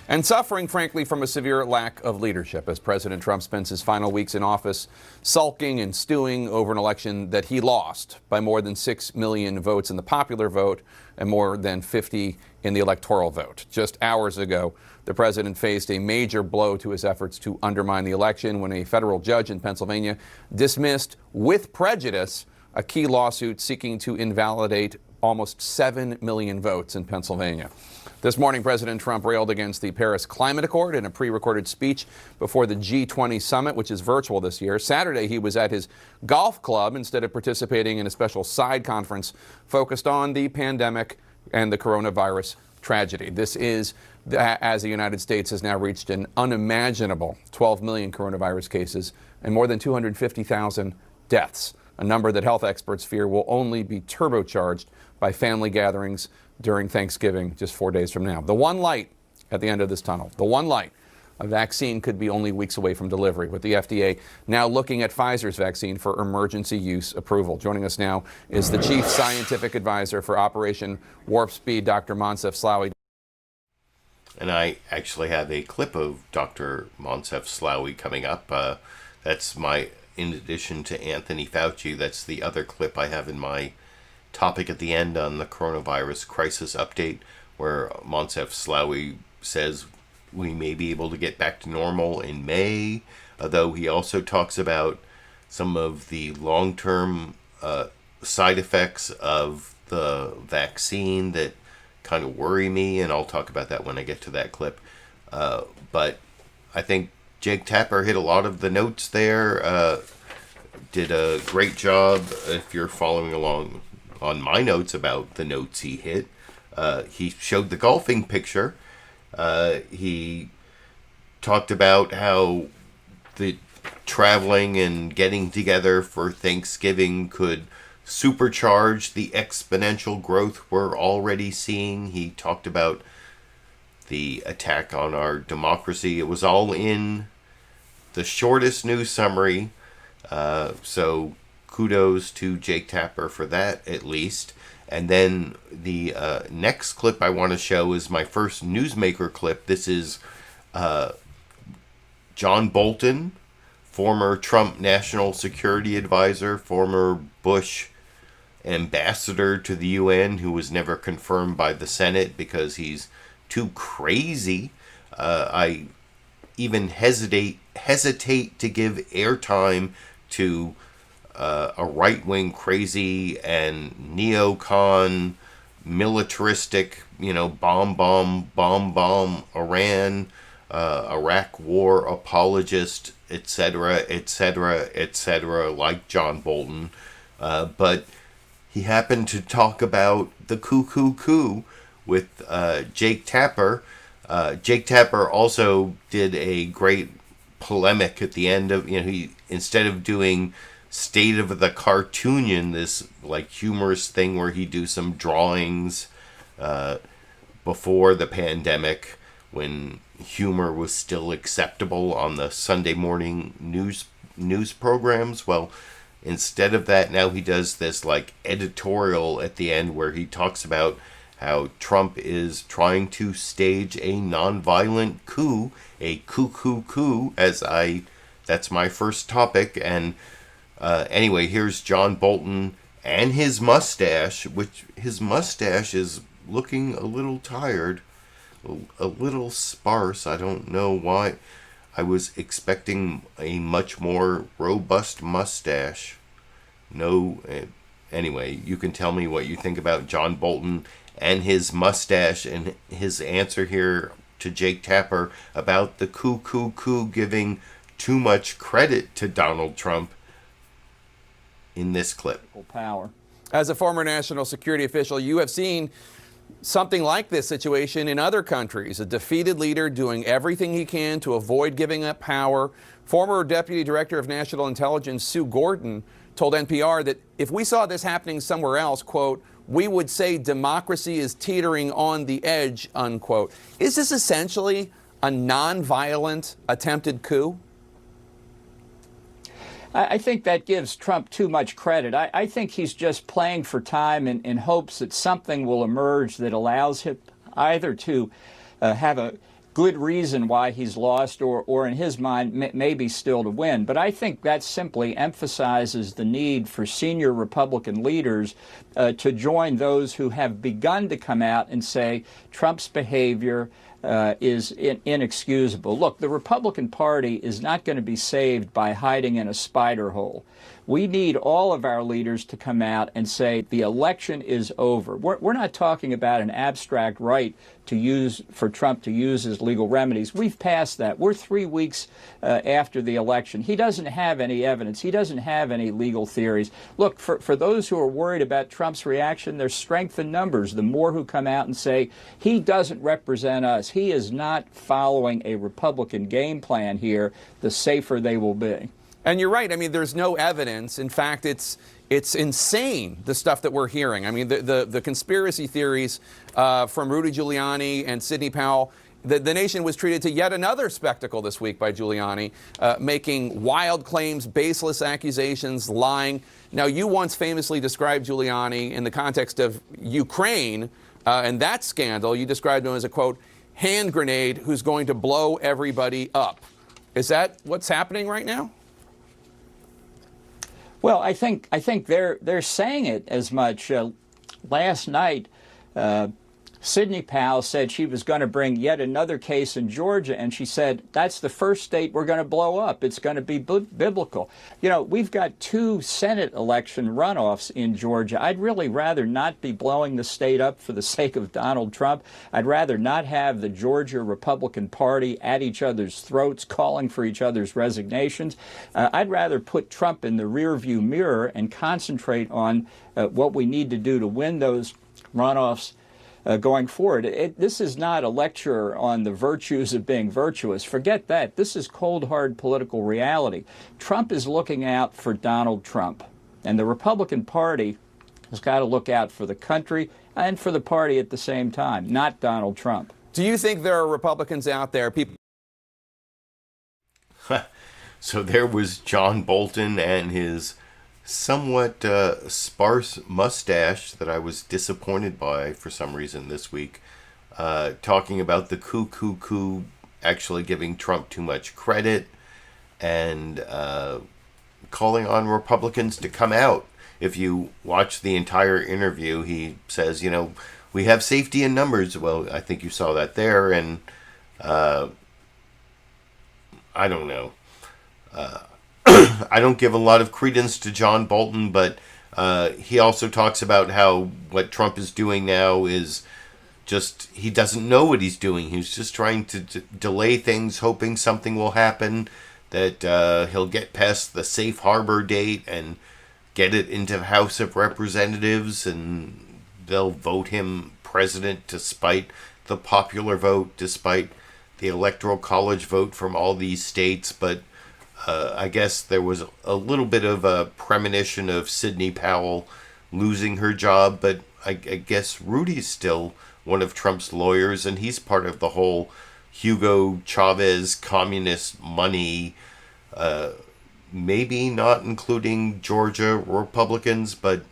and suffering, frankly, from a severe lack of leadership as President Trump spends his final weeks in office sulking and stewing over an election that he lost by more than 6 million votes in the popular vote and more than 50 in the electoral vote. Just hours ago, the president faced a major blow to his efforts to undermine the election when a federal judge in Pennsylvania dismissed with prejudice a key lawsuit seeking to invalidate almost 7 million votes in Pennsylvania. This morning, President Trump railed against the Paris Climate Accord in a pre-recorded speech before the G20 summit, which is virtual this year. Saturday, he was at his golf club instead of participating in a special side conference focused on the pandemic and the coronavirus tragedy. This is as the United States has now reached an unimaginable 12 million coronavirus cases and more than 250,000 deaths, a number that health experts fear will only be turbocharged by family gatherings during Thanksgiving just 4 days from now. The one light at the end of this tunnel, the one light, a vaccine could be only weeks away from delivery, with the FDA now looking at Pfizer's vaccine for emergency use approval. Joining us now is the Chief Scientific Advisor for Operation Warp Speed, Dr. Moncef Slaoui. And I actually have a clip of Dr. Moncef Slaoui coming up. That's in addition to Anthony Fauci, that's the other clip I have in my topic at the end on the coronavirus crisis update, where Moncef Slaoui says we may be able to get back to normal in May, although he also talks about some of the long-term side effects of the vaccine that kind of worry me, and I'll talk about that when I get to that clip. But I think Jake Tapper hit a lot of the notes there, did a great job. If you're following along on my notes about the notes he hit, he showed the golfing picture. He talked about how the traveling and getting together for Thanksgiving could supercharge the exponential growth we're already seeing. He talked about the attack on our democracy. It was all in the shortest news summary. So kudos to Jake Tapper for that, at least. And then the next clip I want to show is my first newsmaker clip. This is John Bolton, former Trump National Security Advisor, former Bush ambassador to the UN, who was never confirmed by the Senate because he's too crazy. I even hesitate to give airtime to a right-wing crazy and neocon militaristic, bomb Iran, Iraq war apologist, etc., like John Bolton. But he happened to talk about the Cuckoo Coup with Jake Tapper. Jake Tapper also did a great polemic at the end of, he, instead of doing State of the Cartoonian, this like humorous thing where he do some drawings before the pandemic when humor was still acceptable on the Sunday morning news programs. Well, instead of that, now he does this like editorial at the end where he talks about how Trump is trying to stage a nonviolent coup, a cuckoo coup, that's my first topic. And anyway, here's John Bolton and his mustache, which his mustache is looking a little tired, a little sparse. I don't know why. I was expecting a much more robust mustache. No, anyway, you can tell me what you think about John Bolton and his mustache and his answer here to Jake Tapper about the Cuckoo Coup giving too much credit to Donald Trump in this clip. Power. As a former national security official, you have seen something like this situation in other countries. A defeated leader doing everything he can to avoid giving up power. Former Deputy Director of National Intelligence Sue Gordon told NPR that if we saw this happening somewhere else, quote, we would say democracy is teetering on the edge, unquote. Is this essentially a nonviolent attempted coup? I think that gives Trump too much credit. I think he's just playing for time in hopes that something will emerge that allows him either to have a good reason why he's lost or in his mind maybe still to win. But I think that simply emphasizes the need for senior Republican leaders to join those who have begun to come out and say Trump's behavior is inexcusable. Look, the Republican Party is not going to be saved by hiding in a spider hole. We need all of our leaders to come out and say the election is over. We're not talking about an abstract right for Trump to use his legal remedies. We've passed that. We're 3 weeks after the election. He doesn't have any evidence. He doesn't have any legal theories. Look, for those who are worried about Trump's reaction, there's strength in numbers. The more who come out and say he doesn't represent us, he is not following a Republican game plan here, the safer they will be. And you're right. I mean, there's no evidence. In fact, it's insane, the stuff that we're hearing. I mean, the conspiracy theories from Rudy Giuliani and Sidney Powell. The nation was treated to yet another spectacle this week by Giuliani, making wild claims, baseless accusations, lying. Now, you once famously described Giuliani in the context of Ukraine and that scandal. You described him as a, quote, hand grenade who's going to blow everybody up. Is that what's happening right now? Well, I think they're saying it as much. Last night, Sidney Powell said she was going to bring yet another case in Georgia, and she said that's the first state we're going to blow up. It's going to be biblical. You know, we've got 2 Senate election runoffs in Georgia. I'd really rather not be blowing the state up for the sake of Donald Trump. I'd rather not have the Georgia Republican Party at each other's throats, calling for each other's resignations. I'd rather put Trump in the rearview mirror and concentrate on what we need to do to win those runoffs going forward. This is not a lecture on the virtues of being virtuous. Forget that. This is cold, hard political reality. Trump is looking out for Donald Trump, and the Republican Party has got to look out for the country and for the party at the same time, not Donald Trump. Do you think there are Republicans out there, people? So there was John Bolton and his somewhat sparse mustache that I was disappointed by for some reason this week, talking about the Cuckoo Coup actually giving Trump too much credit and calling on Republicans to come out. If you watch the entire interview, he says, you know, we have safety in numbers. Well, I think you saw that there, and I don't know. I don't give a lot of credence to John Bolton, but he also talks about how what Trump is doing now is just, he doesn't know what he's doing. He's just trying to delay things, hoping something will happen, that he'll get past the safe harbor date and get it into the House of Representatives, and they'll vote him president despite the popular vote, despite the Electoral College vote from all these states. But I guess there was a little bit of a premonition of Sidney Powell losing her job, but I guess Rudy's still one of Trump's lawyers, and he's part of the whole Hugo Chavez communist money, maybe not including Georgia Republicans, but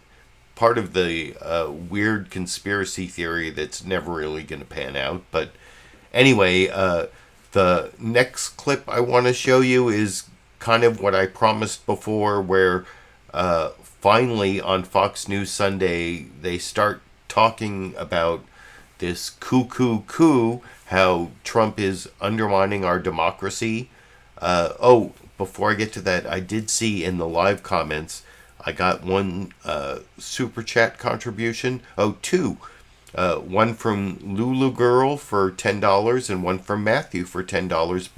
part of the weird conspiracy theory that's never really going to pan out. But anyway, the next clip I want to show you is kind of what I promised before, where finally on Fox News Sunday, they start talking about this Cuckoo Coup, how Trump is undermining our democracy. Before I get to that, I did see in the live comments, I got one super chat contribution. Two. One from Lulu Girl for $10 and one from Matthew for $10.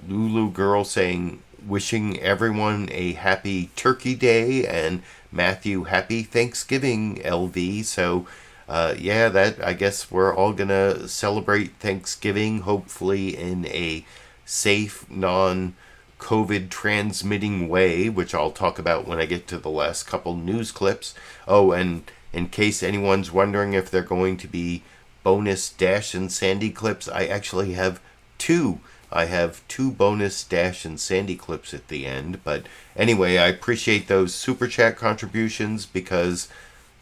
Lulu Girl saying, wishing everyone a happy Turkey Day, and Matthew, happy Thanksgiving, LV. So, that I guess we're all going to celebrate Thanksgiving, hopefully in a safe, non-COVID transmitting way, which I'll talk about when I get to the last couple news clips. And in case anyone's wondering if they're going to be bonus Dash and Sandy clips, I actually have two. I have two bonus Dash and Sandy clips at the end. But anyway, I appreciate those super chat contributions because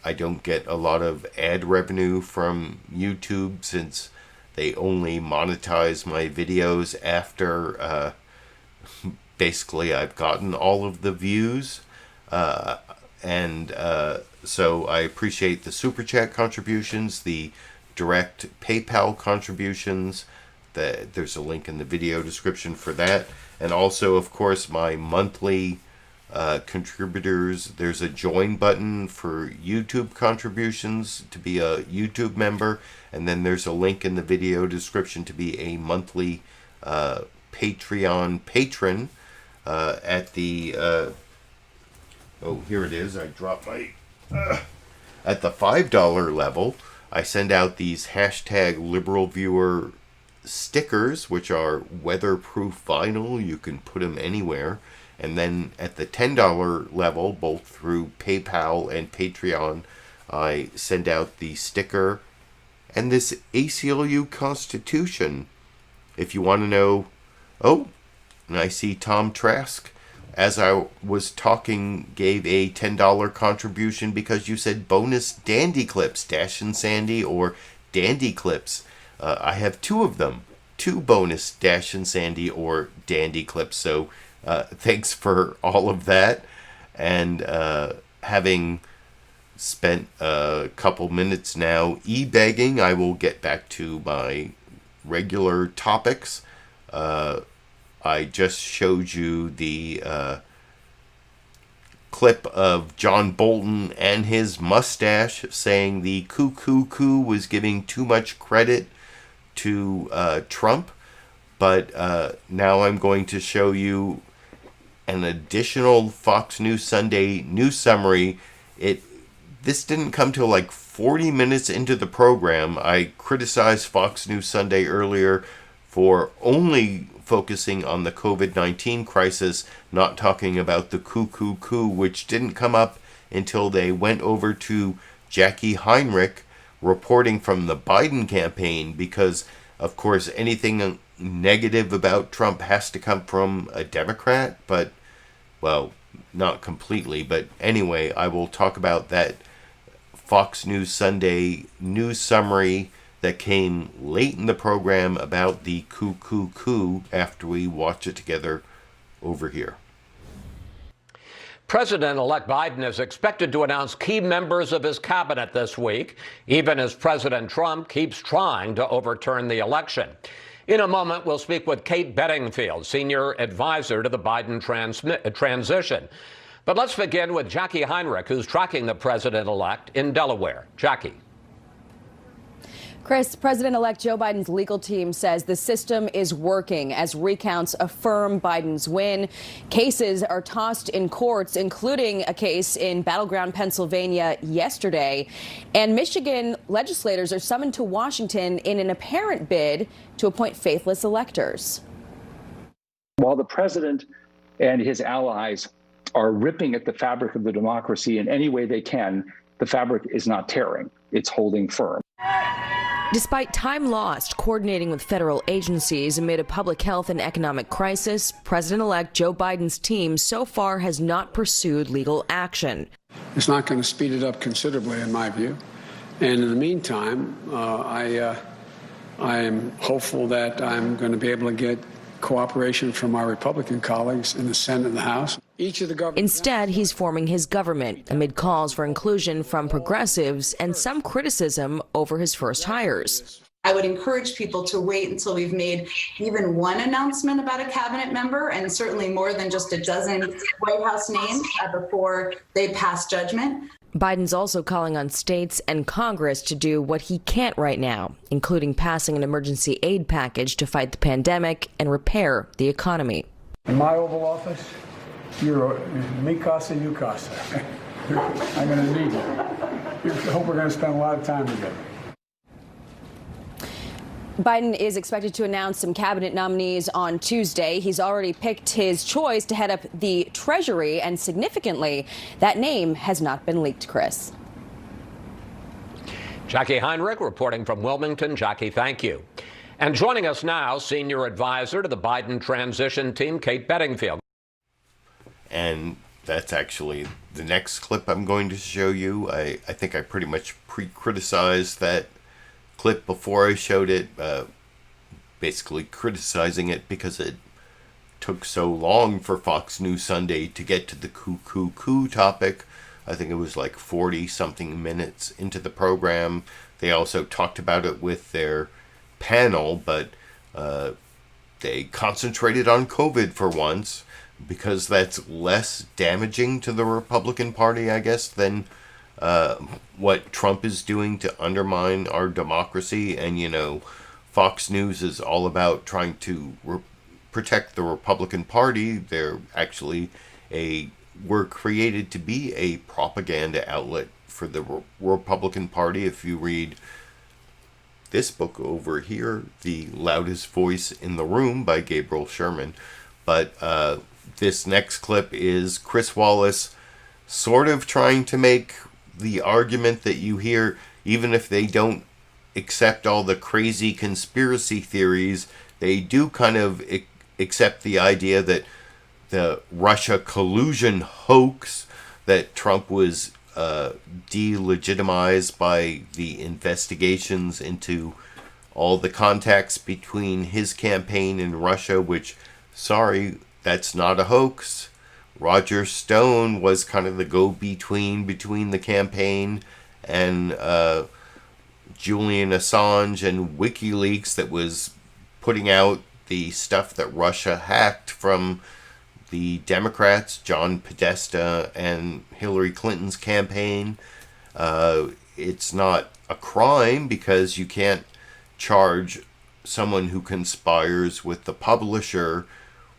I don't get a lot of ad revenue from YouTube since they only monetize my videos after basically I've gotten all of the views. So I appreciate the super chat contributions, the direct PayPal contributions. There's a link in the video description for that. And also, of course, my monthly contributors. There's a join button for YouTube contributions to be a YouTube member. And then there's a link in the video description to be a monthly Patreon patron at the... here it is. I dropped my... at the $5 level, I send out these hashtag LiberalViewer stickers, which are weatherproof vinyl. You can put them anywhere. And then at the $10 level, both through PayPal and Patreon, I send out the sticker and this ACLU Constitution. If you want to know... and I see Tom Trask, as I was talking, gave a $10 contribution because you said bonus dandy clips, Dash and Sandy or dandy clips. I have two of them, two bonus Dash and Sandy or dandy clips. So thanks for all of that. And having spent a couple minutes now e-begging, I will get back to my regular topics. I just showed you the clip of John Bolton and his mustache saying the Cuckoo Coup was giving too much credit to Trump. But now I'm going to show you an additional Fox News Sunday news summary. This didn't come till like 40 minutes into the program. I criticized Fox News Sunday earlier for only focusing on the COVID-19 crisis, not talking about the Cuckoo Coup, which didn't come up until they went over to Jacqui Heinrich reporting from the Biden campaign, because, of course, anything negative about Trump has to come from a Democrat, but, well, not completely. But anyway, I will talk about that Fox News Sunday news summary that came late in the program about the Cuckoo Coup after we watch it together over here. President-elect Biden is expected to announce key members of his cabinet this week, even as President Trump keeps trying to overturn the election. In a moment, we'll speak with Kate Bedingfield, senior advisor to the Biden transition. But let's begin with Jacqui Heinrich, who's tracking the president-elect in Delaware. Jacqui. Chris, President-elect Joe Biden's legal team says the system is working as recounts affirm Biden's win. Cases are tossed in courts, including a case in battleground Pennsylvania yesterday. And Michigan legislators are summoned to Washington in an apparent bid to appoint faithless electors. While the president and his allies are ripping at the fabric of the democracy in any way they can, the fabric is not tearing. It's holding firm. Despite time lost coordinating with federal agencies amid a public health and economic crisis, President-elect Joe Biden's team so far has not pursued legal action. It's not going to speed it up considerably, in my view. And in the meantime, I am hopeful that I'm going to be able to get cooperation from our Republican colleagues in the Senate and the House. Instead, he's forming his government amid calls for inclusion from progressives and some criticism over his first hires. I would encourage people to wait until we've made even one announcement about a cabinet member, and certainly more than just a dozen White House names before they pass judgment. Biden's also calling on states and Congress to do what he can't right now, including passing an emergency aid package to fight the pandemic and repair the economy. In my Oval Office, you're mi casa, you casa. I'm going to need you. I hope we're going to spend a lot of time together. Biden is expected to announce some cabinet nominees on Tuesday. He's already picked his choice to head up the Treasury, and significantly, that name has not been leaked, Chris. Jacqui Heinrich reporting from Wilmington. Jacqui, thank you. And joining us now, senior advisor to the Biden transition team, Kate Bedingfield. And that's actually the next clip I'm going to show you. I think I pretty much pre-criticized that clip before I showed it, basically criticizing it because it took so long for Fox News Sunday to get to the Cuckoo Coup topic. I think it was like 40-something minutes into the program. They also talked about it with their panel, but they concentrated on COVID for once because that's less damaging to the Republican Party, I guess, than what Trump is doing to undermine our democracy. And, you know, Fox News is all about trying to protect the Republican Party. They're actually were created to be a propaganda outlet for the Republican Party. If you read this book over here, The Loudest Voice in the Room by Gabriel Sherman. But this next clip is Chris Wallace sort of trying to make the argument that you hear, even if they don't accept all the crazy conspiracy theories, they do kind of accept the idea that the Russia collusion hoax that Trump was delegitimized by the investigations into all the contacts between his campaign and Russia, which, sorry, that's not a hoax. Roger Stone was kind of the go-between between the campaign and Julian Assange and WikiLeaks that was putting out the stuff that Russia hacked from the Democrats, John Podesta and Hillary Clinton's campaign. It's not a crime because you can't charge someone who conspires with the publisher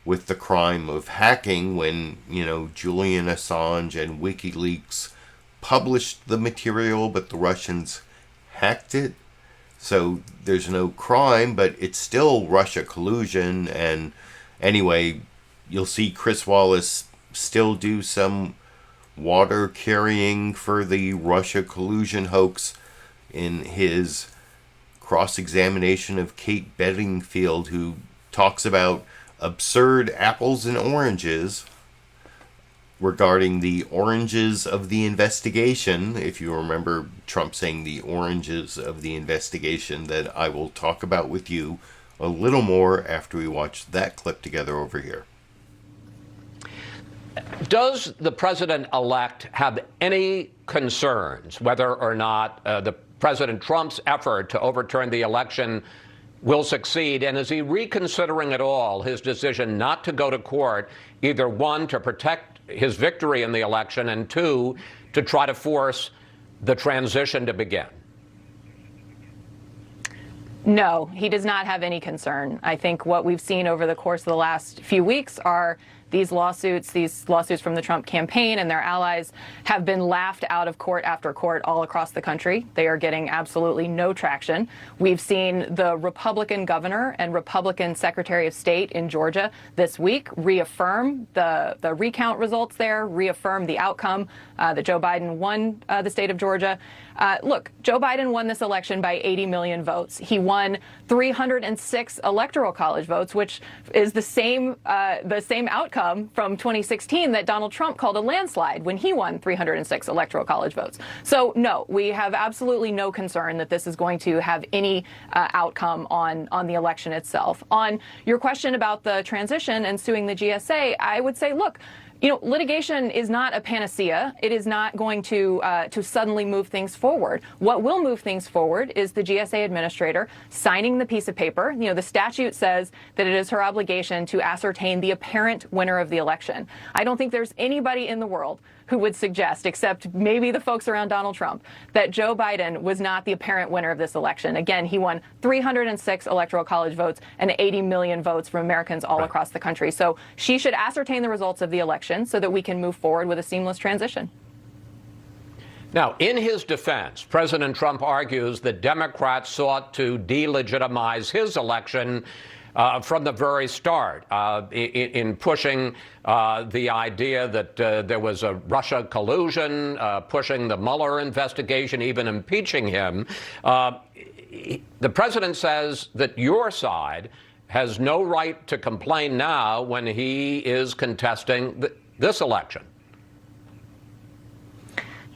with the crime of hacking when, you know, Julian Assange and WikiLeaks published the material, but the Russians hacked it. So there's no crime, but it's still Russia collusion. And anyway, you'll see Chris Wallace still do some water carrying for the Russia collusion hoax in his cross-examination of Kate Bedingfield, who talks about absurd apples and oranges regarding the oranges of the investigation. If you remember Trump saying the oranges of the investigation, that I will talk about with you a little more after we watch that clip together over here. Does the president-elect have any concerns whether or not the President Trump's effort to overturn the election will succeed? And is he reconsidering at all his decision not to go to court, either one, to protect his victory in the election, and two, to try to force the transition to begin? No, he does not have any concern. I think what we've seen over the course of the last few weeks are these lawsuits from the Trump campaign and their allies have been laughed out of court after court all across the country. They are getting absolutely no traction. We've seen the Republican governor and Republican Secretary of State in Georgia this week reaffirm the recount results there, reaffirm the outcome that Joe Biden won the state of Georgia. Look, Joe Biden won this election by 80 million votes. He won 306 electoral college votes, which is the same outcome from 2016 that Donald Trump called a landslide when he won 306 electoral college votes. So no, we have absolutely no concern that this is going to have any outcome on the election itself. On your question about the transition and suing the GSA, I would say, look, litigation is not a panacea. It is not going to suddenly move things forward. What will move things forward is the GSA administrator signing the piece of paper. The statute says that it is her obligation to ascertain the apparent winner of the election. I don't think there's anybody in the world who would suggest, except maybe the folks around Donald Trump, that Joe Biden was not the apparent winner of this election. Again, he won 306 electoral college votes and 80 million votes from Americans all across the country. So she should ascertain the results of the election so that we can move forward with a seamless transition. Now, in his defense, President Trump argues that Democrats sought to delegitimize his election from the very start in pushing the idea that there was a Russia collusion, pushing the Mueller investigation, even impeaching him. The president says that your side has no right to complain now when he is contesting this election.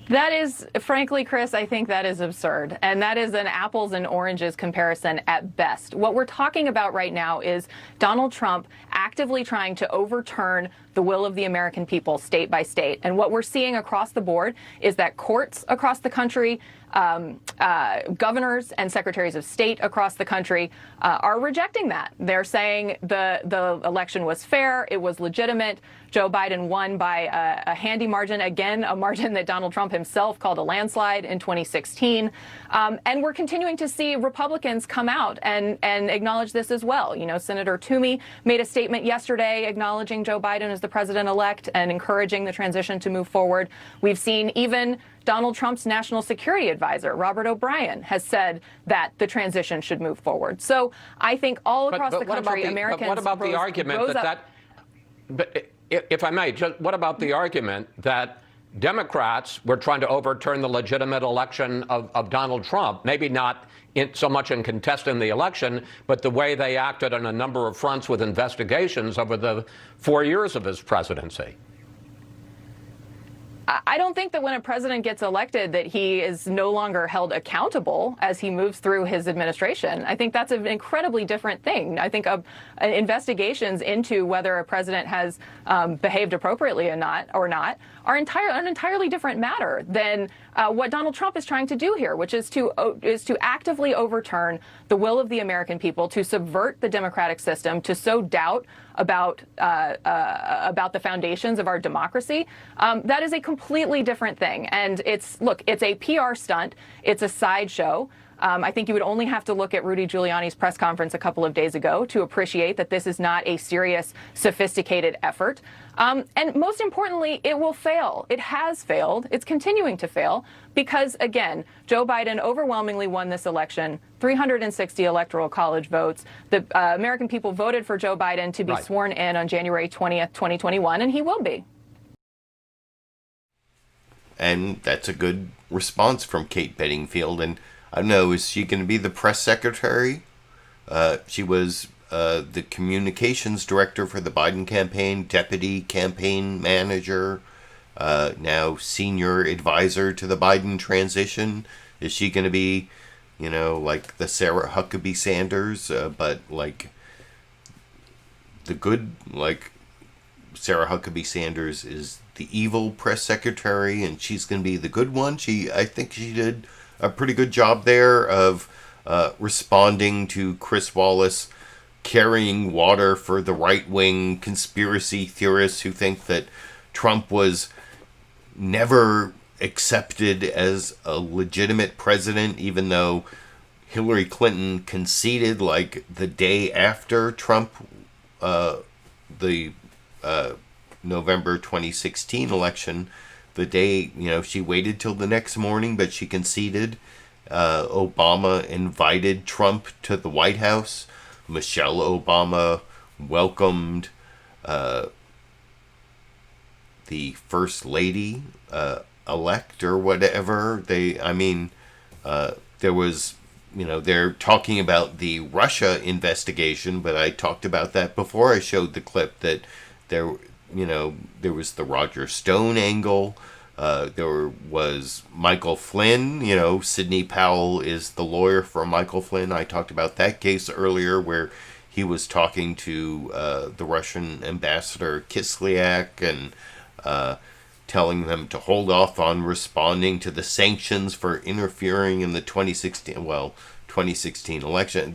That is, frankly, Chris, I think that is absurd. And that is an apples and oranges comparison at best. What we're talking about right now is Donald Trump actively trying to overturn the will of the American people state by state. And what we're seeing across the board is that courts across the country, governors and secretaries of state across the country are rejecting that. They're saying the election was fair, it was legitimate. Joe Biden won by a handy margin, again, a margin that Donald Trump himself called a landslide in 2016. And we're continuing to see Republicans come out and acknowledge this as well. Senator Toomey made a statement yesterday acknowledging Joe Biden as the president-elect and encouraging the transition to move forward. We've seen even Donald Trump's national security advisor, Robert O'Brien, has said that the transition should move forward. So I think all across the country, Americans. But what about the argument if I may, what about the argument that Democrats were trying to overturn the legitimate election of Donald Trump, maybe not so much in contesting the election, but the way they acted on a number of fronts with investigations over the 4 years of his presidency? I don't think that when a president gets elected that he is no longer held accountable as he moves through his administration. I think that's an incredibly different thing. I think investigations into whether a president has behaved appropriately or not are an entirely different matter than what Donald Trump is trying to do here, which is to actively overturn the will of the American people, to subvert the democratic system, to sow doubt about the foundations of our democracy. That is a completely different thing. And it's a PR stunt. It's a sideshow. I think you would only have to look at Rudy Giuliani's press conference a couple of days ago to appreciate that this is not a serious, sophisticated effort. And most importantly, it will fail. It has failed. It's continuing to fail because, again, Joe Biden overwhelmingly won this election, 360 electoral college votes. The American people voted for Joe Biden to be sworn in on January 20th, 2021, and he will be. And that's a good response from Kate Bedingfield. And I don't know, is she going to be the press secretary? She was the communications director for the Biden campaign, deputy campaign manager, now senior advisor to the Biden transition. Is she going to be, like the Sarah Huckabee Sanders, but like the good, like Sarah Huckabee Sanders is the evil press secretary and she's going to be the good one? I think she did a pretty good job there of responding to Chris Wallace carrying water for the right-wing conspiracy theorists who think that Trump was never accepted as a legitimate president, even though Hillary Clinton conceded like the day after Trump, the November 2016 election, the day, she waited till the next morning, but she conceded. Obama invited Trump to the White House. Michelle Obama welcomed the First Lady elect or whatever. There was, they're talking about the Russia investigation, but I talked about that before I showed the clip, that there was the Roger Stone angle. There was Michael Flynn. Sidney Powell is the lawyer for Michael Flynn. I talked about that case earlier, where he was talking to the Russian ambassador Kislyak and telling them to hold off on responding to the sanctions for interfering in the 2016 election.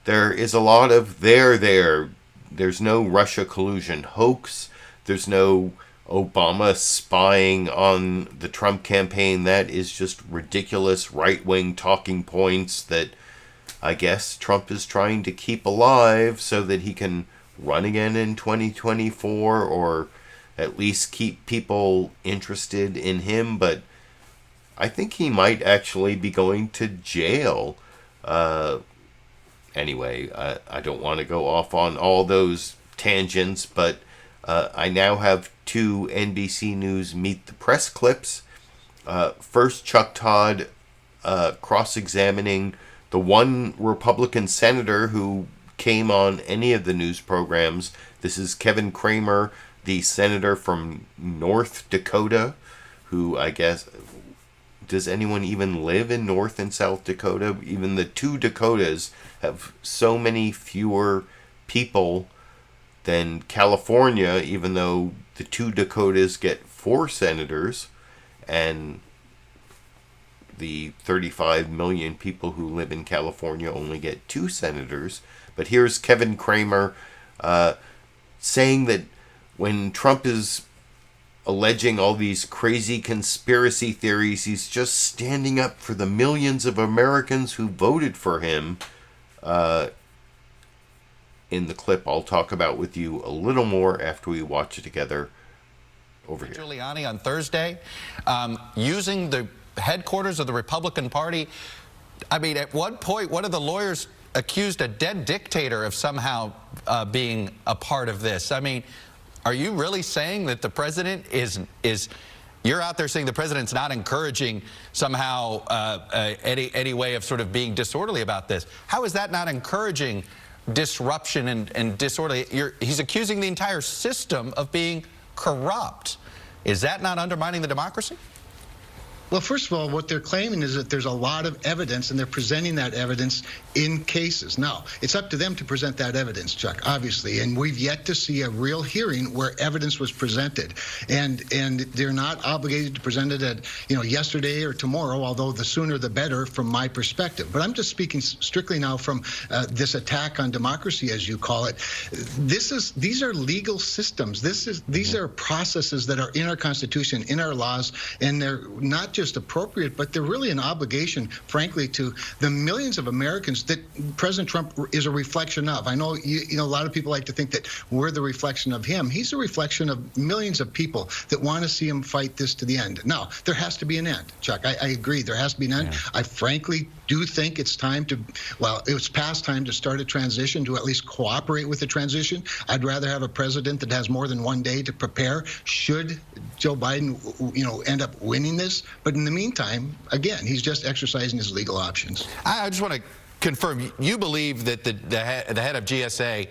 There is a lot of there's no Russia collusion hoax. There's no Obama spying on the Trump campaign. That is just ridiculous right-wing talking points that I guess Trump is trying to keep alive so that he can run again in 2024, or at least keep people interested in him. But I think he might actually be going to jail. Anyway, I don't want to go off on all those tangents, but I now have 2 NBC News Meet the Press clips. First, Chuck Todd cross-examining the one Republican senator who came on any of the news programs. This is Kevin Kramer, the senator from North Dakota, who I guess, does anyone even live in North and South Dakota? Even the 2 Dakotas have so many fewer people than California, even though the 2 Dakotas get 4 senators, and the 35 million people who live in California only get 2 senators. But here's Kevin Kramer saying that when Trump is alleging all these crazy conspiracy theories, he's just standing up for the millions of Americans who voted for him. In the clip I'll talk about with you a little more after we watch it together. Over here. Giuliani on Thursday, using the headquarters of the Republican Party. I mean, at one point, one of the lawyers accused a dead dictator of somehow being a part of this. I mean, are you really saying that the president is you're out there saying the president's not encouraging somehow any way of sort of being disorderly about this? How is that not encouraging disruption and disorderly? He's accusing the entire system of being corrupt. Is that not undermining the democracy? Well, first of all, what they're claiming is that there's a lot of evidence, and they're presenting that evidence in cases. Now, it's up to them to present that evidence, Chuck, obviously, and we've yet to see a real hearing where evidence was presented. And they're not obligated to present it at, yesterday or tomorrow, although the sooner the better from my perspective. But I'm just speaking strictly now from this attack on democracy, as you call it. These are legal systems. These are processes that are in our Constitution, in our laws, and they're not just appropriate, but they're really an obligation, frankly, to the millions of Americans that President Trump is a reflection of. I know a lot of people like to think that we're the reflection of him. He's a reflection of millions of people that want to see him fight this to the end. Now, there has to be an end, Chuck. I agree. There has to be an end. Yeah. I frankly do think it's time to, it's past time to start a transition, to at least cooperate with the transition. I'd rather have a president that has more than one day to prepare should Joe Biden, end up winning this. But in the meantime, again, he's just exercising his legal options. I just want to confirm, you believe that the head of GSA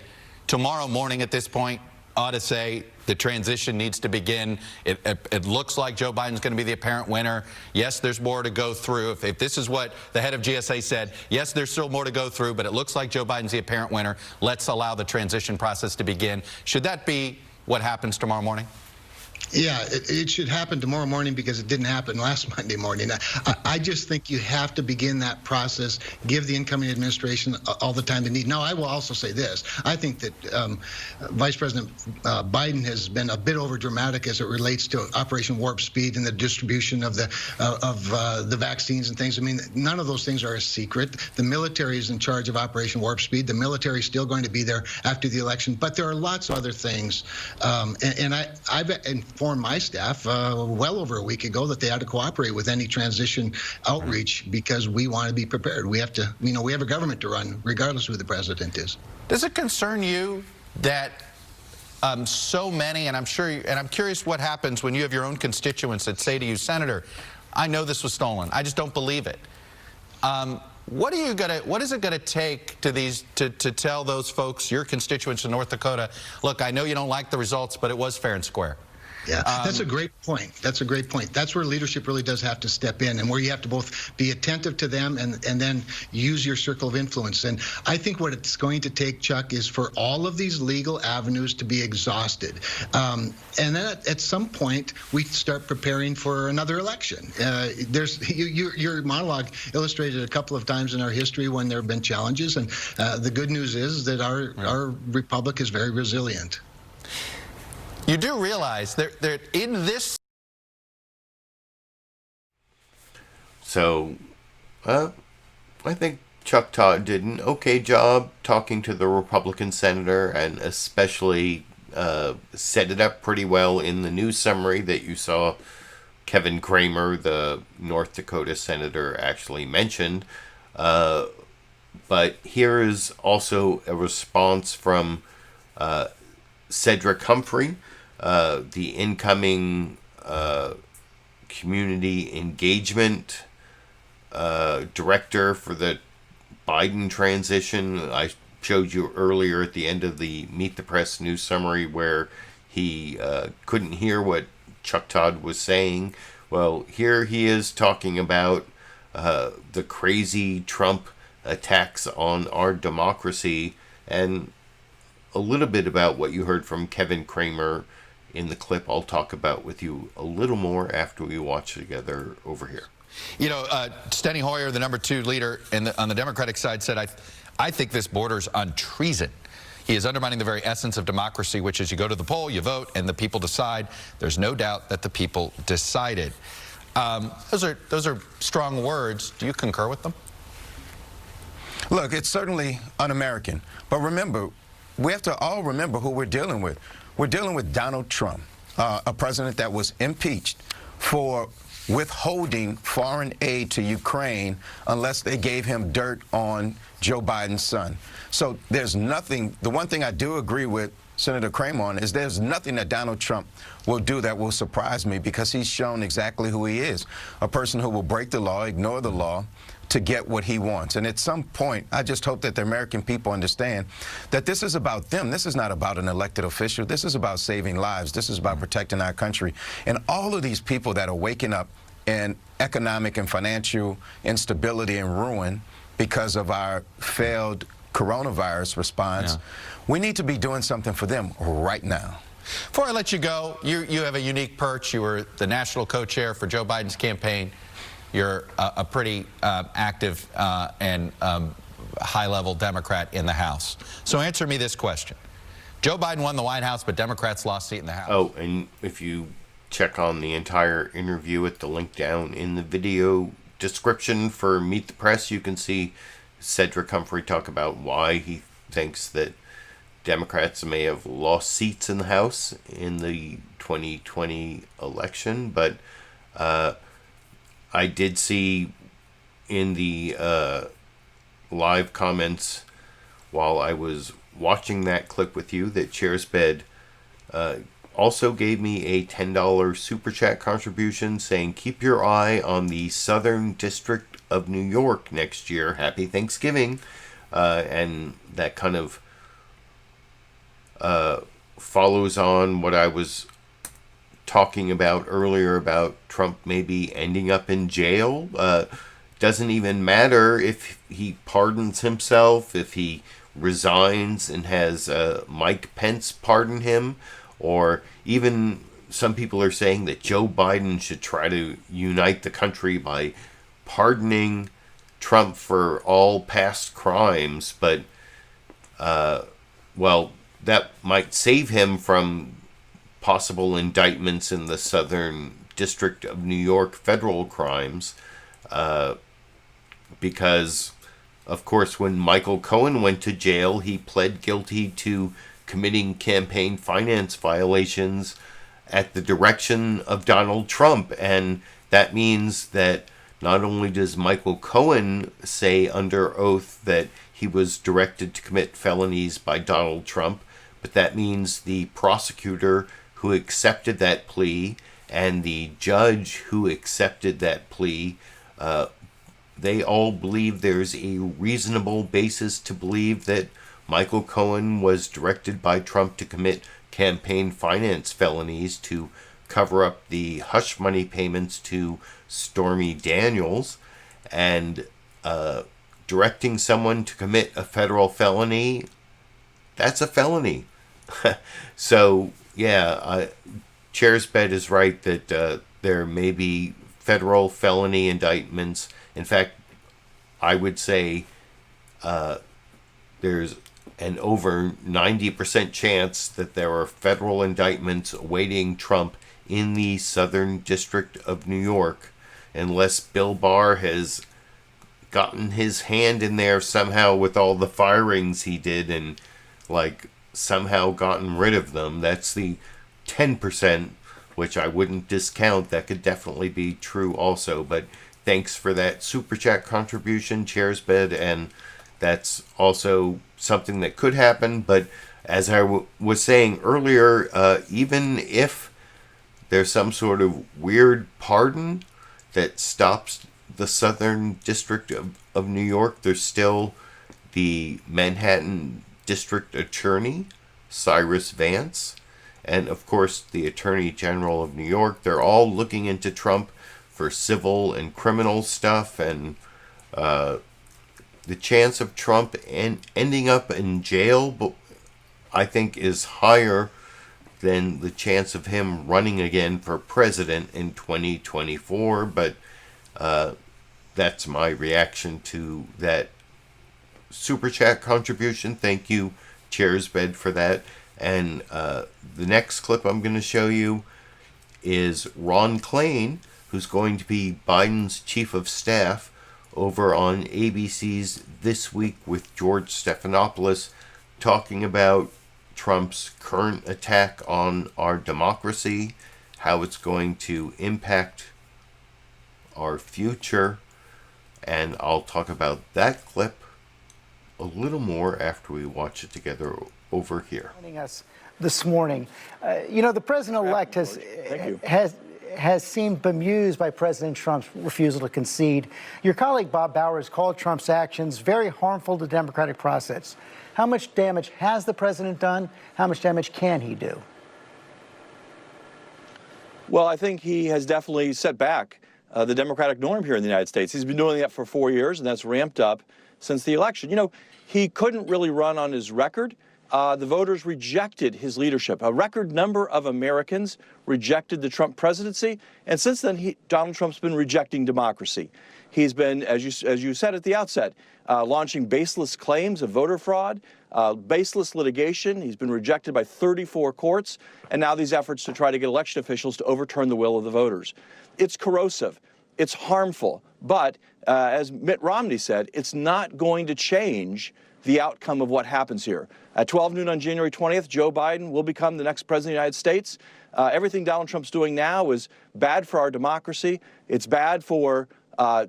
tomorrow morning at this point ought to say the transition needs to begin. It looks like Joe Biden's going to be the apparent winner. Yes, there's more to go through. If this is what the head of GSA said, yes, there's still more to go through, but it looks like Joe Biden's the apparent winner. Let's allow the transition process to begin. Should that be what happens tomorrow morning? Yeah, it should happen tomorrow morning because it didn't happen last Monday morning. I just think you have to begin that process, give the incoming administration all the time they need. Now, I will also say this. I think that Vice President Biden has been a bit overdramatic as it relates to Operation Warp Speed and the distribution of the vaccines and things. I mean, none of those things are a secret. The military is in charge of Operation Warp Speed. The military is still going to be there after the election. But there are lots of other things. And I've informed my staff well over a week ago that they had to cooperate with any transition outreach because we want to be prepared. We have to, we have a government to run regardless of who the president is. Does it concern you that so many, and I'm sure, and I'm curious what happens when you have your own constituents that say to you, Senator, I know this was stolen. I just don't believe it. What is it gonna take to tell those folks, your constituents in North Dakota, look, I know you don't like the results, but it was fair and square? Yeah, that's a great point. That's a great point. That's where leadership really does have to step in, and where you have to both be attentive to them and then use your circle of influence. And I think what it's going to take, Chuck, is for all of these legal avenues to be exhausted. And then at some point, we start preparing for another election. Your monologue illustrated a couple of times in our history when there have been challenges, and the good news is that our republic is very resilient. You do realize that in this. So, I think Chuck Todd did an okay job talking to the Republican senator, and especially set it up pretty well in the news summary that you saw Kevin Kramer, the North Dakota senator, actually mentioned. But here is also a response from Cedric Humphrey, the incoming community engagement director for the Biden transition. I showed you earlier at the end of the Meet the Press news summary where he couldn't hear what Chuck Todd was saying. Well, here he is talking about the crazy Trump attacks on our democracy, and a little bit about what you heard from Kevin Kramer in the clip I'll talk about with you a little more after we watch together over here. You know, Steny Hoyer, the #2 leader on the Democratic side, said, I think this borders on treason. He is undermining the very essence of democracy, which is you go to the poll, you vote, and the people decide. There's no doubt that the people decided. Those are strong words. Do you concur with them? Look, it's certainly un-American. But remember, we have to all remember who we're dealing with. We're dealing with Donald Trump, a president that was impeached for withholding foreign aid to Ukraine unless they gave him dirt on Joe Biden's son. So there's nothing, the one thing I do agree with Senator Kramer on is there's nothing that Donald Trump will do that will surprise me, because he's shown exactly who he is, a person who will break the law, ignore the law, to get what he wants. And at some point, I just hope that the American people understand that this is about them. This is not about an elected official. This is about saving lives. This is about protecting our country. And all of these people that are waking up in economic and financial instability and ruin because of our failed coronavirus response, we need to be doing something for them right now. Before I let you go, you have a unique perch. You were the national co-chair for Joe Biden's campaign. You're a pretty active and high-level Democrat in the House. So answer me this question. Joe Biden won the White House, but Democrats lost seat in the House. Oh, and if you check on the entire interview at the link down in the video description for Meet the Press, you can see Cedric Humphrey talk about why he thinks that Democrats may have lost seats in the House in the 2020 election. But I did see in the live comments while I was watching that clip with you that Chair's Bed also gave me a $10 super chat contribution saying, keep your eye on the Southern District of New York next year. Happy Thanksgiving. And that kind of follows on what I was talking about earlier about Trump maybe ending up in jail. Doesn't even matter if he pardons himself, if he resigns and has Mike Pence pardon him, or even some people are saying that Joe Biden should try to unite the country by pardoning Trump for all past crimes. But, well, that might save him from possible indictments in the Southern District of New York federal crimes, because, of course, when Michael Cohen went to jail, he pled guilty to committing campaign finance violations at the direction of Donald Trump. And that means that not only does Michael Cohen say under oath that he was directed to commit felonies by Donald Trump, but that means the prosecutor who accepted that plea and the judge who accepted that plea, they all believe there's a reasonable basis to believe that Michael Cohen was directed by Trump to commit campaign finance felonies to cover up the hush money payments to Stormy Daniels, and directing someone to commit a federal felony, that's a felony. So, yeah, Chair's Bed is right that there may be federal felony indictments. In fact, I would say there's an over 90% chance that there are federal indictments awaiting Trump in the Southern District of New York, unless Bill Barr has gotten his hand in there somehow with all the firings he did and, like, somehow gotten rid of them. That's the 10%, which I wouldn't discount. That could definitely be true also. But thanks for that Super Chat contribution, Chair's Bed, and that's also something that could happen. But as I was saying earlier, even if there's some sort of weird pardon that stops the Southern District of New York, there's still the Manhattan District Attorney, Cyrus Vance, and of course the Attorney General of New York. They're all looking into Trump for civil and criminal stuff, and the chance of Trump ending up in jail, I think, is higher than the chance of him running again for president in 2024. But that's my reaction to that Super Chat contribution. Thank you, Chair's Bed, for that. And the next clip I'm going to show you is Ron Klain, who's going to be Biden's chief of staff, over on ABC's This Week with George Stephanopoulos, talking about Trump's current attack on our democracy, how it's going to impact our future, and I'll talk about that clip a little more after we watch it together over here. Joining us this morning, the president-elect has seemed bemused by President Trump's refusal to concede. Your colleague Bob Bauer has called Trump's actions very harmful to the democratic process. How much damage has the president done? How much damage can he do? Well, I think he has definitely set back the democratic norm here in the United States. He's been doing that for 4 years, and that's ramped up since the election. He couldn't really run on his record. The voters rejected his leadership. A record number of Americans rejected the Trump presidency, and since then, Donald Trump's been rejecting democracy. He's been, as you said at the outset, launching baseless claims of voter fraud, baseless litigation. He's been rejected by 34 courts, and now these efforts to try to get election officials to overturn the will of the voters. It's corrosive. It's harmful. But as Mitt Romney said, it's not going to change the outcome of what happens here. At 12 noon on January 20th, Joe Biden will become the next president of the United States. Everything Donald Trump's doing now is bad for our democracy. It's bad for our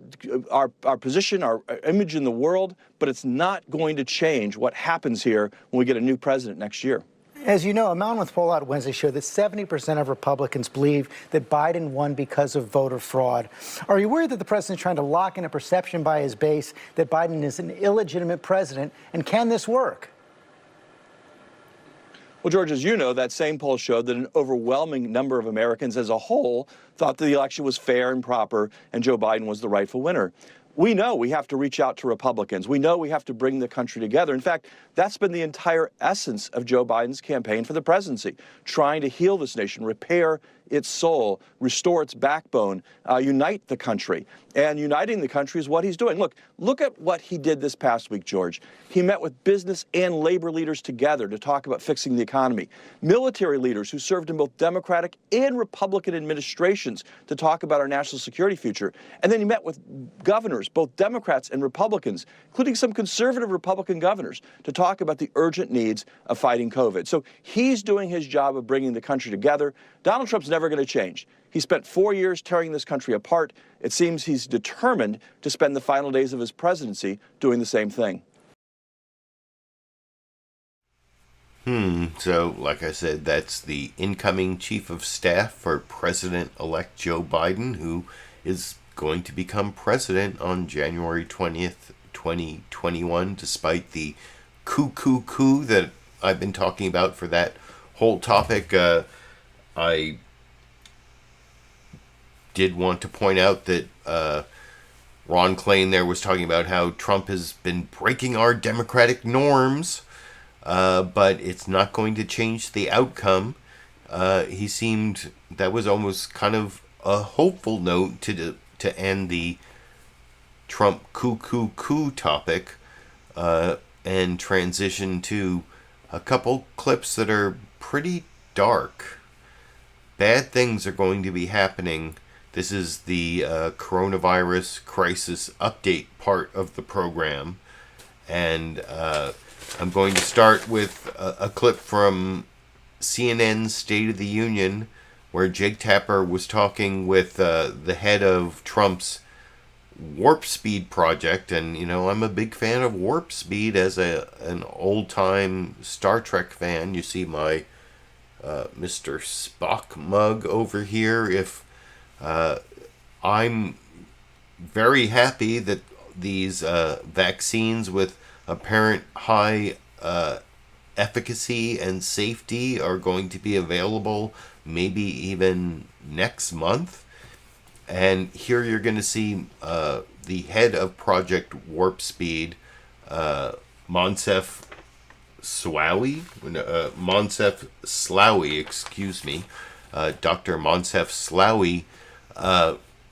position, our image in the world, but it's not going to change what happens here when we get a new president next year. As you know, a Monmouth poll out Wednesday showed that 70% of Republicans believe that Biden won because of voter fraud. Are you worried that the president is trying to lock in a perception by his base that Biden is an illegitimate president, and can this work? Well, George, as you know, that same poll showed that an overwhelming number of Americans as a whole thought that the election was fair and proper and Joe Biden was the rightful winner. We know we have to reach out to Republicans. We know we have to bring the country together. In fact, that's been the entire essence of Joe Biden's campaign for the presidency, trying to heal this nation, repair its soul, restore its backbone, unite the country. And uniting the country is what he's doing. Look at what he did this past week, George. He met with business and labor leaders together to talk about fixing the economy. Military leaders who served in both Democratic and Republican administrations to talk about our national security future. And then he met with governors, both Democrats and Republicans, including some conservative Republican governors, to talk about the urgent needs of fighting COVID. So he's doing his job of bringing the country together. Donald Trump's never going to change. He spent 4 years tearing this country apart. It seems he's determined to spend the final days of his presidency doing the same thing. So, like I said, that's the incoming chief of staff for President-elect Joe Biden, who is going to become president on January 20th, 2021, despite the Cuckoo Coup that I've been talking about for that whole topic. I did want to point out that Ron Klain there was talking about how Trump has been breaking our democratic norms, but it's not going to change the outcome. He seemed, that was almost kind of a hopeful note to end the Trump Cuckoo Coup topic, and transition to a couple clips that are pretty dark. Bad things are going to be happening. This is the coronavirus crisis update part of the program. And I'm going to start with a clip from CNN's State of the Union, where Jake Tapper was talking with the head of Trump's Warp Speed project. And, you know, I'm a big fan of Warp Speed as an old-time Star Trek fan. You see my Mr. Spock mug over here. I'm very happy that these vaccines with apparent high efficacy and safety are going to be available maybe even next month. And here you're going to see the head of Project Warp Speed, Moncef Slaoui, excuse me, Dr. Moncef Slaoui,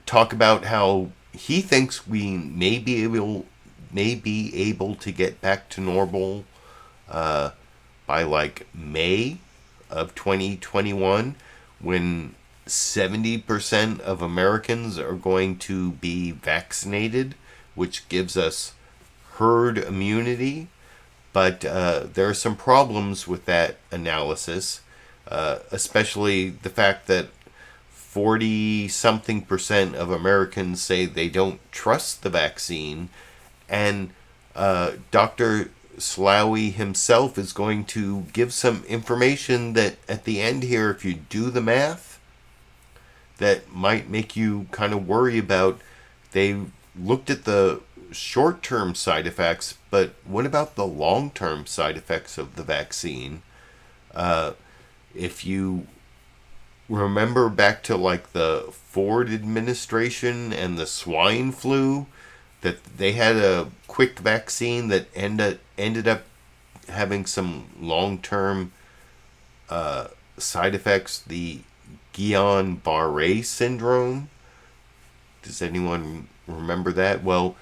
talk about how he thinks we may be able to get back to normal by like May of 2021, when 70% of Americans are going to be vaccinated, which gives us herd immunity. But there are some problems with that analysis, especially the fact that 40-something% of Americans say they don't trust the vaccine. And Dr. Slaoui himself is going to give some information that at the end here, if you do the math, that might make you kind of worry about. They looked at the short-term side effects, but what about the long-term side effects of the vaccine? If you remember back to like the Ford administration and the swine flu, that they had a quick vaccine that ended up having some long-term side effects, the Guillain-Barré syndrome. Does anyone remember that? Well,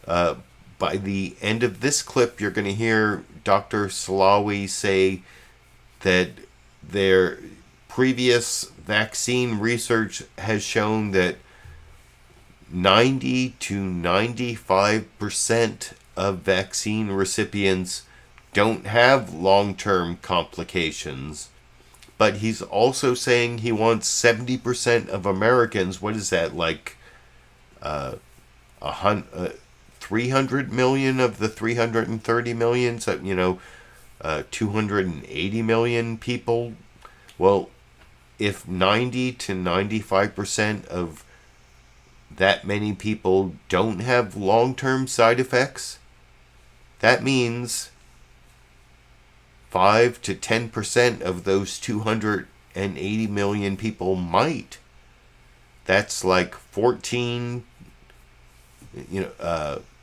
by the end of this clip, you're going to hear Dr. Slaoui say that their previous vaccine research has shown that 90 to 95% of vaccine recipients don't have long-term complications. But he's also saying he wants 70% of Americans, what is that, like 300 million of the 330 million, so, 280 million people. Well, if 90 to 95% of that many people don't have long-term side effects, that means 5 to 10% of those 280 million people might. That's like 14,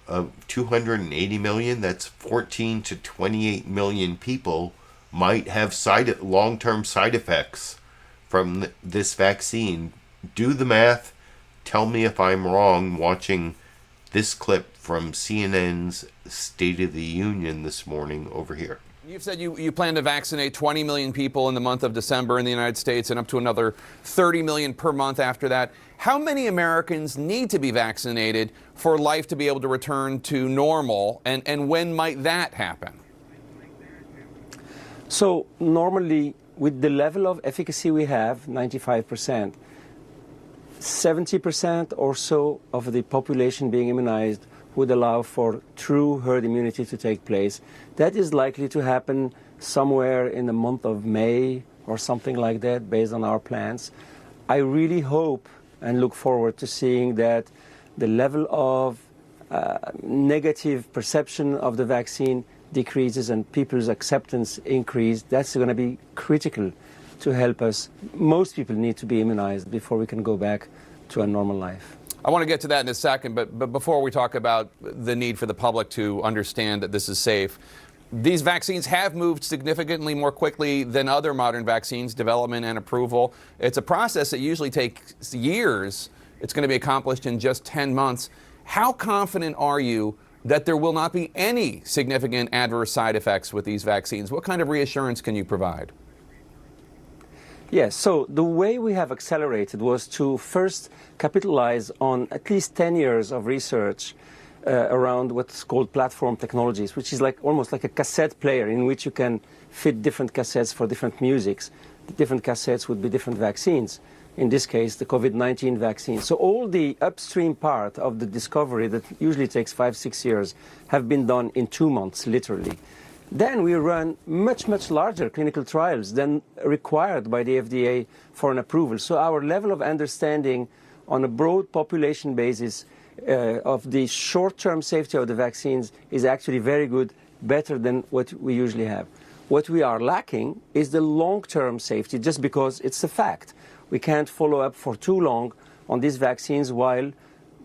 of 280 million, that's 14 to 28 million people might have long-term side effects from this vaccine. Do the math. Tell me if I'm wrong watching this clip from CNN's State of the Union this morning over here. You've said you plan to vaccinate 20 million people in the month of December in the United States and up to another 30 million per month after that. How many Americans need to be vaccinated for life to be able to return to normal, and when might that happen? So normally, with the level of efficacy we have, 95%, 70% or so of the population being immunized would allow for true herd immunity to take place. That is likely to happen somewhere in the month of May or something like that, based on our plans. I really hope and look forward to seeing that the level of negative perception of the vaccine decreases and people's acceptance increase. That's going to be critical to help us. Most people need to be immunized before we can go back to a normal life. I want to get to that in a second, but before we talk about the need for the public to understand that this is safe, these vaccines have moved significantly more quickly than other modern vaccines, development and approval. It's a process that usually takes years. It's going to be accomplished in just 10 months. How confident are you that there will not be any significant adverse side effects with these vaccines? What kind of reassurance can you provide? Yes, so the way we have accelerated was to first capitalize on at least 10 years of research around what's called platform technologies, which is almost like a cassette player in which you can fit different cassettes for different musics. The different cassettes would be different vaccines. In this case, the COVID-19 vaccine. So all the upstream part of the discovery that usually takes 5-6 years have been done in 2 months, literally. Then we run much, much larger clinical trials than required by the FDA for an approval. So our level of understanding on a broad population basis of the short-term safety of the vaccines is actually very good, better than what we usually have. What we are lacking is the long-term safety, just because it's a fact. We can't follow up for too long on these vaccines while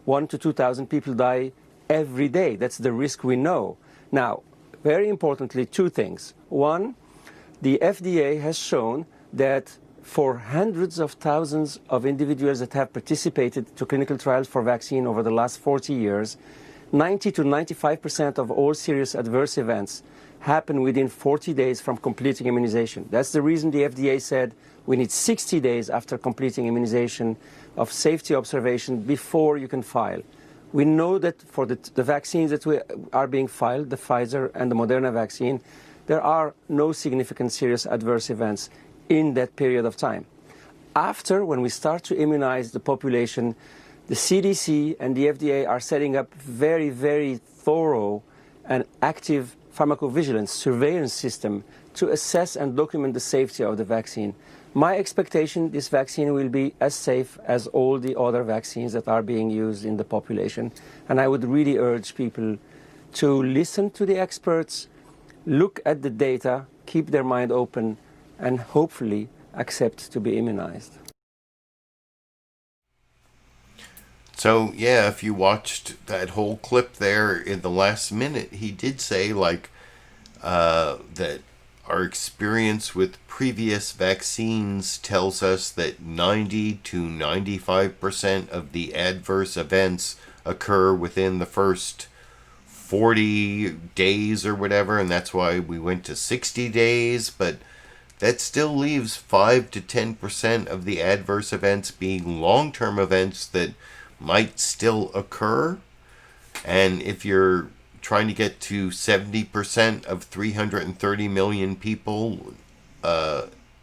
1,000 to 2,000 people die every day. That's the risk we know. Now, very importantly, two things. One, the FDA has shown that for hundreds of thousands of individuals that have participated to clinical trials for vaccine over the last 40 years, 90 to 95% of all serious adverse events happen within 40 days from completing immunization. That's the reason the FDA said we need 60 days after completing immunization of safety observation before you can file. We know that for the vaccines that are being filed, the Pfizer and the Moderna vaccine, there are no significant serious adverse events in that period of time. After, when we start to immunize the population, the CDC and the FDA are setting up very, very thorough and active pharmacovigilance surveillance system to assess and document the safety of the vaccine. My expectation, this vaccine will be as safe as all the other vaccines that are being used in the population. And I would really urge people to listen to the experts, look at the data, keep their mind open, and hopefully accept to be immunized. So, yeah, if you watched that whole clip there in the last minute, he did say, that our experience with previous vaccines tells us that 90 to 95% of the adverse events occur within the first 40 days or whatever, and that's why we went to 60 days, but that still leaves 5 to 10% of the adverse events being long-term events that might still occur. And if you're trying to get to 70% of 330 million people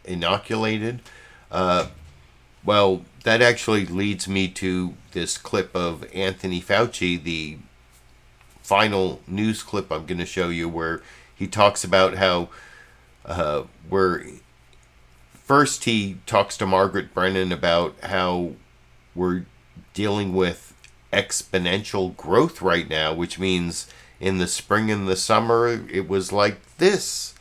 inoculated, well, that actually leads me to this clip of Anthony Fauci, the final news clip I'm going to show you, where he talks about how first he talks to Margaret Brennan about how we're dealing with exponential growth right now, which means in the spring and the summer it was like this,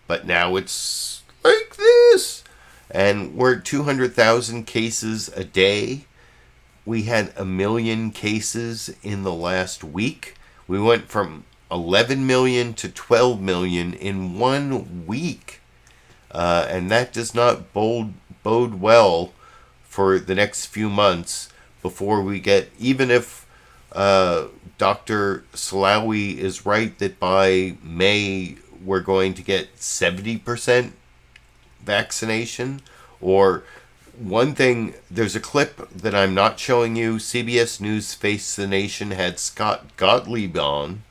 but now it's like this, and we're at 200,000 cases a day. We had 1 million cases in the last week. We went from 11 million to 12 million in 1 week, and that does not bode well for the next few months before we get, even if Dr. Slaoui is right that by May we're going to get 70% vaccination. Or one thing, there's a clip that I'm not showing you. CBS News Face the Nation had Scott Gottlieb on.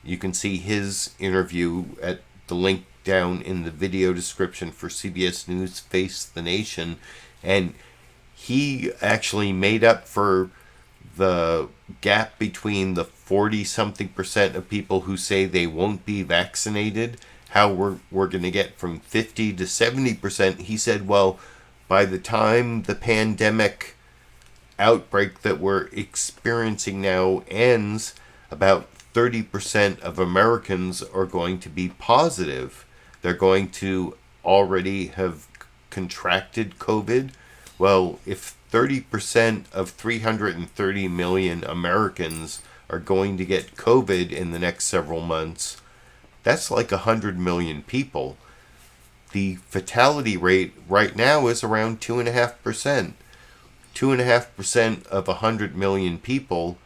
You can see his interview at the link down in the video description for CBS News Face the Nation. And he actually made up for the gap between the 40-something% of people who say they won't be vaccinated, how we're going to get from 50 to 70%, he said, well, by the time the pandemic outbreak that we're experiencing now ends, about 30% of Americans are going to be positive. They're going to already have contracted COVID. Well, if 30% of 330 million Americans are going to get COVID in the next several months, that's like 100 million people. The fatality rate right now is around 2.5%. 2.5% of 100 million people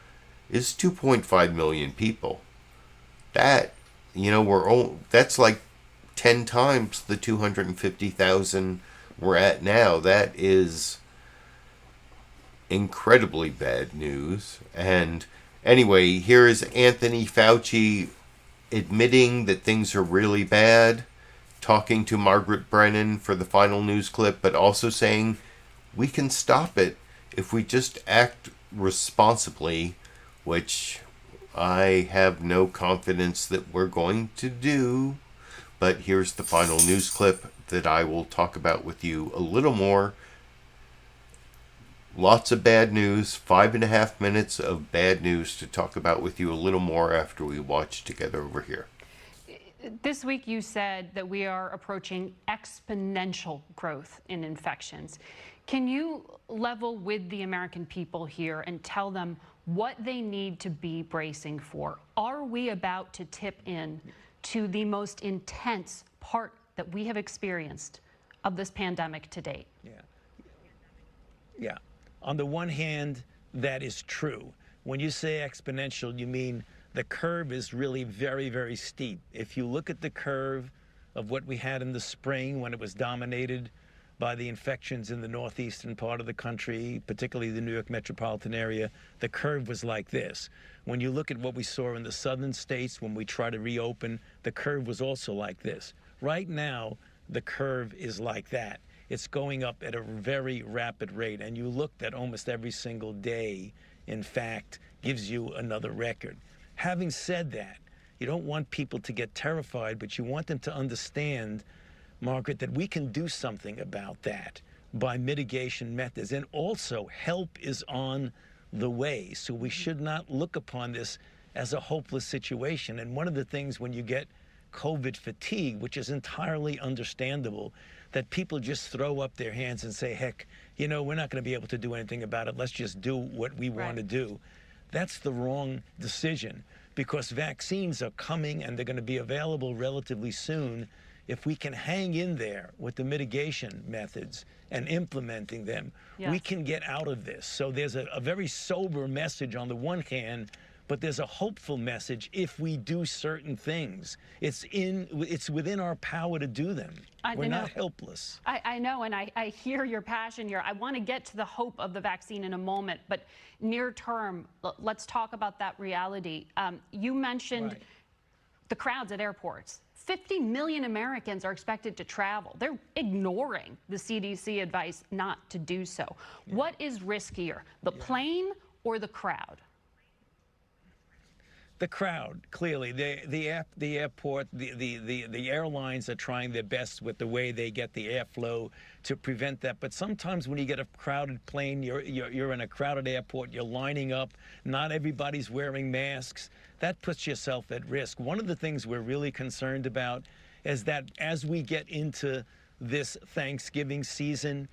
is 2.5 million people. That, that's like 10 times the 250,000 we're at now. That is incredibly bad news. And anyway, here is Anthony Fauci admitting that things are really bad, talking to Margaret Brennan for the final news clip, but also saying we can stop it if we just act responsibly, which I have no confidence that we're going to do. But here's the final news clip that I will talk about with you a little more. Lots of bad news, 5.5 minutes of bad news to talk about with you a little more after we watch together over here. This week you said that we are approaching exponential growth in infections. Can you level with the American people here and tell them what they need to be bracing for? Are we about to tip in to the most intense part that we have experienced of this pandemic to date? Yeah. On the one hand, that is true. When you say exponential, you mean the curve is really very, very steep. If you look at the curve of what we had in the spring when it was dominated by the infections in the northeastern part of the country, particularly the New York metropolitan area, the curve was like this. When you look at what we saw in the southern states when we try to reopen, the curve was also like this. Right now, the curve is like that. It's going up at a very rapid rate, and you look at almost every single day, in fact, gives you another record. Having said that, you don't want people to get terrified, but you want them to understand, Margaret, that we can do something about that by mitigation methods. And also, help is on the way. So we should not look upon this as a hopeless situation. And one of the things when you get COVID fatigue, which is entirely understandable, that people just throw up their hands and say, heck, we're not going to be able to do anything about it. Let's just do what we want to do. That's the wrong decision, because vaccines are coming and they're going to be available relatively soon. If we can hang in there with the mitigation methods and implementing them, we can get out of this. So there's a very sober message on the one hand, but there's a hopeful message if we do certain things. It's within our power to do them. We're not helpless. I know, and I hear your passion here. I want to get to the hope of the vaccine in a moment, but near term, let's talk about that reality. You mentioned the crowds at airports. 50 million Americans are expected to travel. They're ignoring the CDC advice not to do so. What is riskier, the plane or the crowd? The crowd, clearly. The airport, the airlines are trying their best with the way they get the airflow to prevent that. But sometimes when you get a crowded plane, you're in a crowded airport, you're lining up, not everybody's wearing masks. That puts yourself at risk. One of the things we're really concerned about is that as we get into this Thanksgiving season,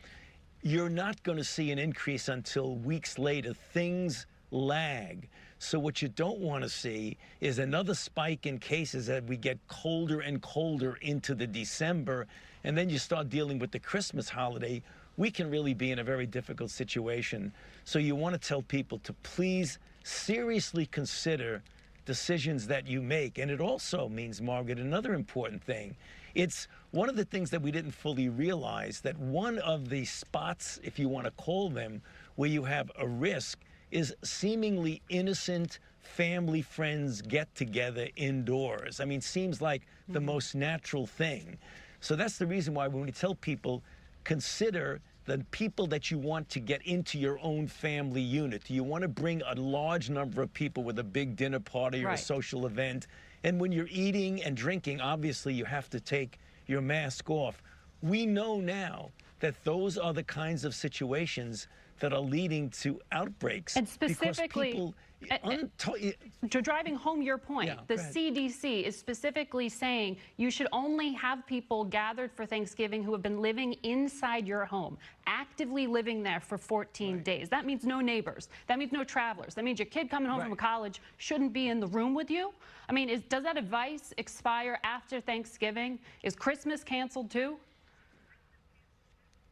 you're not going to see an increase until weeks later. Things lag. So what you don't want to see is another spike in cases as we get colder and colder into the December, and then you start dealing with the Christmas holiday. We can really be in a very difficult situation. So you want to tell people to please seriously consider decisions that you make. And it also means, Margaret, another important thing. It's one of the things that we didn't fully realize, that one of the spots, if you want to call them, where you have a risk is seemingly innocent family, friends get together indoors. I mean, seems like the most natural thing. So that's the reason why when we tell people, consider the people that you want to get into your own family unit? Do you want to bring a large number of people with a big dinner party or a social event? And when you're eating and drinking, obviously you have to take your mask off. We know now that those are the kinds of situations that are leading to outbreaks. And specifically, driving home your point, the CDC is specifically saying you should only have people gathered for Thanksgiving who have been living inside your home, actively living there for 14 days. That means no neighbors. That means no travelers. That means your kid coming home from college shouldn't be in the room with you. I mean, does that advice expire after Thanksgiving? Is Christmas canceled too?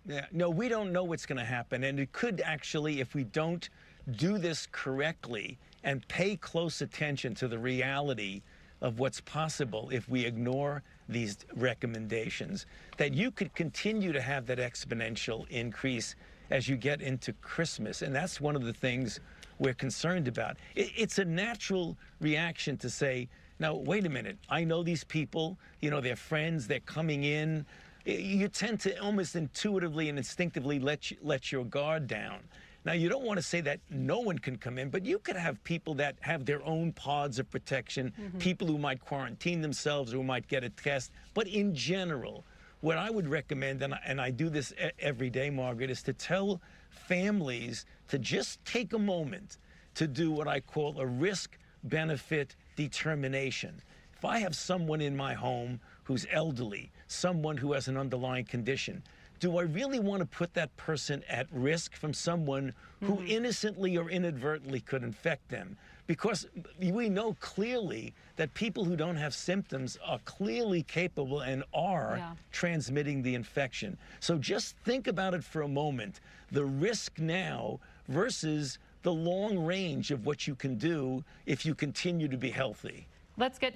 Yeah, no, we don't know what's going to happen. And it could actually, if we don't do this correctly and pay close attention to the reality of what's possible if we ignore these recommendations, that you could continue to have that exponential increase as you get into Christmas. And that's one of the things we're concerned about. It's a natural reaction to say, now, wait a minute, I know these people, you know, they're friends, they're coming in. You tend to almost intuitively and instinctively let your guard down. Now, you don't want to say that no one can come in, but you could have people that have their own pods of protection, people who might quarantine themselves or who might get a test. But in general, what I would recommend, and I do this every day, Margaret, is to tell families to just take a moment to do what I call a risk-benefit determination. If I have someone in my home who's elderly, someone who has an underlying condition, do I really want to put that person at risk from someone who innocently or inadvertently could infect them? Because we know clearly that people who don't have symptoms are clearly capable and are transmitting the infection. So just think about it for a moment, the risk now versus the long range of what you can do if you continue to be healthy. Let's get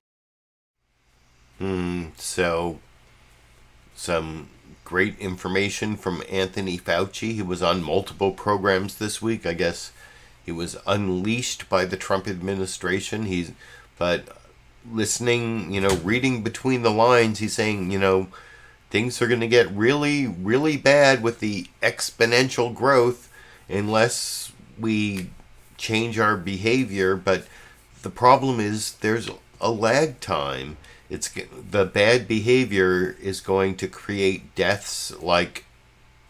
So, some great information from Anthony Fauci. He was on multiple programs this week. I guess he was unleashed by the Trump administration. But listening, reading between the lines, he's saying, things are going to get really, really bad with the exponential growth unless we change our behavior. But the problem is there's a lag time. The bad behavior is going to create deaths like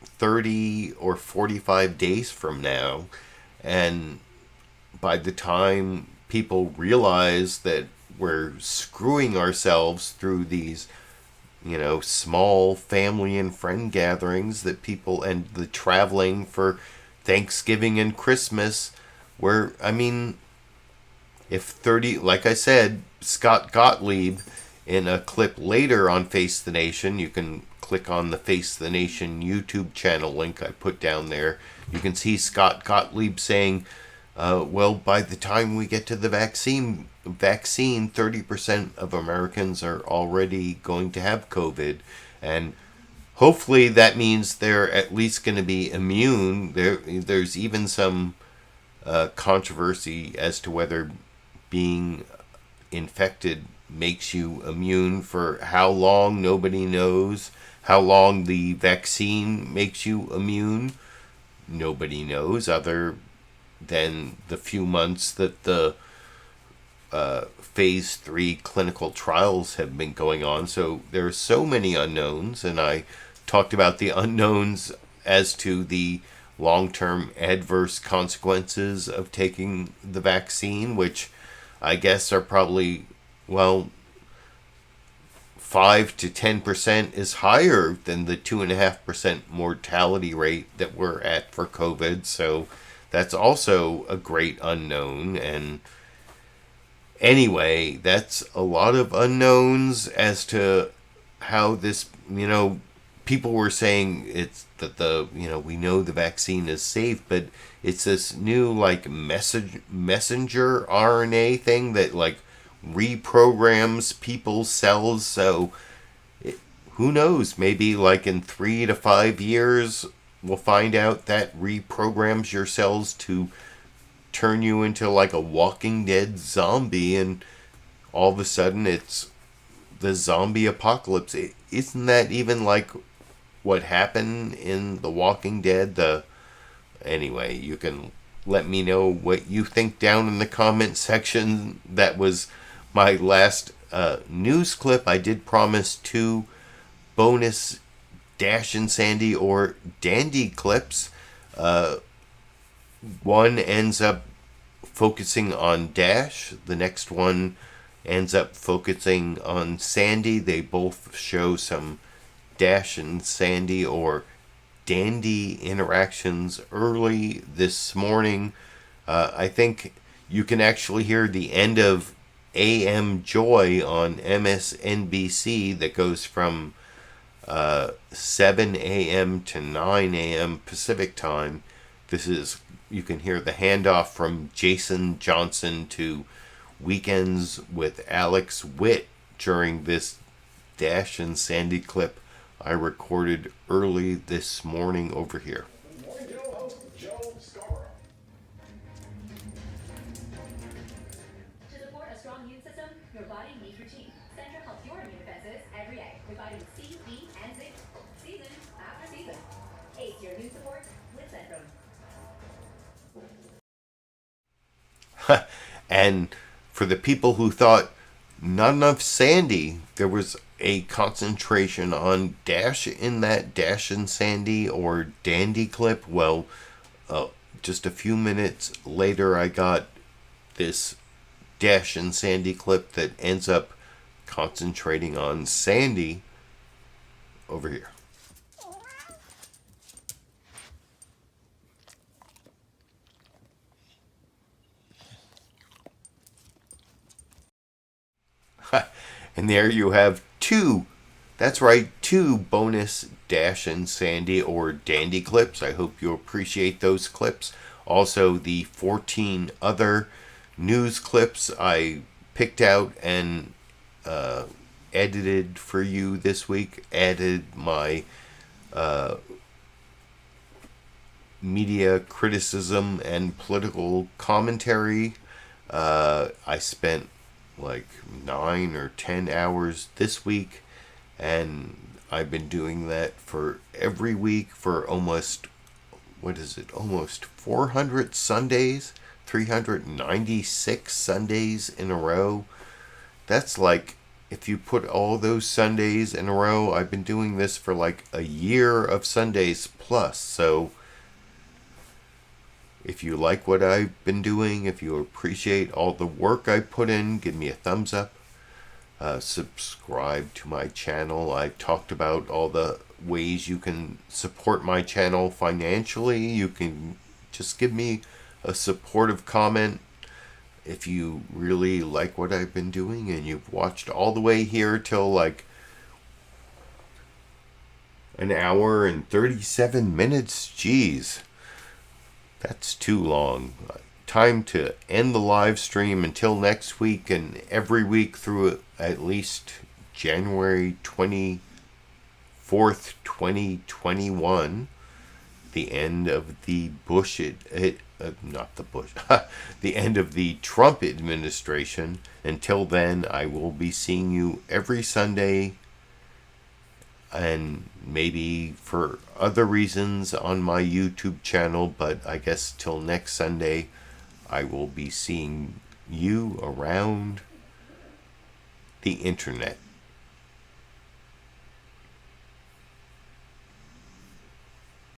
30 or 45 days from now. And by the time people realize that we're screwing ourselves through these, small family and friend gatherings that people, and the traveling for Thanksgiving and Christmas, like I said, Scott Gottlieb, in a clip later on Face the Nation, you can click on the Face the Nation YouTube channel link I put down there. You can see Scott Gottlieb saying, by the time we get to the vaccine, 30% of Americans are already going to have COVID. And hopefully that means they're at least going to be immune. There's even some controversy as to whether being infected makes you immune for how long. Nobody knows. How long the vaccine makes you immune, nobody knows, other than the few months that the phase 3 clinical trials have been going on. So there are so many unknowns, and I talked about the unknowns as to the long-term adverse consequences of taking the vaccine, which I guess are probably, 5 to 10% is higher than the 2.5% mortality rate that we're at for COVID. So that's also a great unknown. And anyway, that's a lot of unknowns as to how this, people were saying it's that we know the vaccine is safe, but it's this new messenger RNA thing that reprograms people's cells. So who knows, maybe in 3 to 5 years we'll find out that reprograms your cells to turn you into a Walking Dead zombie, and all of a sudden it's the zombie apocalypse. Isn't that even what happened in The Walking Dead. Anyway, you can let me know what you think down in the comment section. That was my last news clip. I did promise 2 bonus Dash and Sandy or Dandy clips. One ends up focusing on Dash. The next one ends up focusing on Sandy. They both show some Dash and Sandy or Dandy interactions early this morning. I think you can actually hear the end of AM Joy on MSNBC that goes from 7 a.m. to 9 a.m. Pacific time. You can hear the handoff from Jason Johnson to Weekends with Alex Witt during this Dash and Sandy clip I recorded early this morning over here. To support a strong immune system, your body needs routine. Centra helps your immune defenses every day with vitamins C, B, and zinc. Season after season. Ace your immune support with Centrum. And for the people who thought not enough Sandy, there was a concentration on Dash in that Dash and Sandy or Dandy clip. Well, just a few minutes later, I got this Dash and Sandy clip that ends up concentrating on Sandy over here. And there you have 2, that's right, 2 bonus Dash and Sandy or Dandy clips. I hope you appreciate those clips. Also, the 14 other news clips I picked out and edited for you this week. Added my media criticism and political commentary. I spent like 9 or 10 hours this week, and I've been doing that for every week for almost 400 Sundays, 396 Sundays in a row. That's like, if you put all those Sundays in a row, I've been doing this for like a year of Sundays plus. So if you like what I've been doing, if you appreciate all the work I put in, give me a thumbs up. Subscribe to my channel. I've talked about all the ways you can support my channel financially. You can just give me a supportive comment if you really like what I've been doing and you've watched all the way here till like an hour and 37 minutes. Jeez. That's too long. Time to end the live stream until next week and every week through at least January 24th, 2021. The end of the the end of the Trump administration. Until then, I will be seeing you every Sunday, and maybe for other reasons on my YouTube channel, but I guess till next Sunday, I will be seeing you around the internet.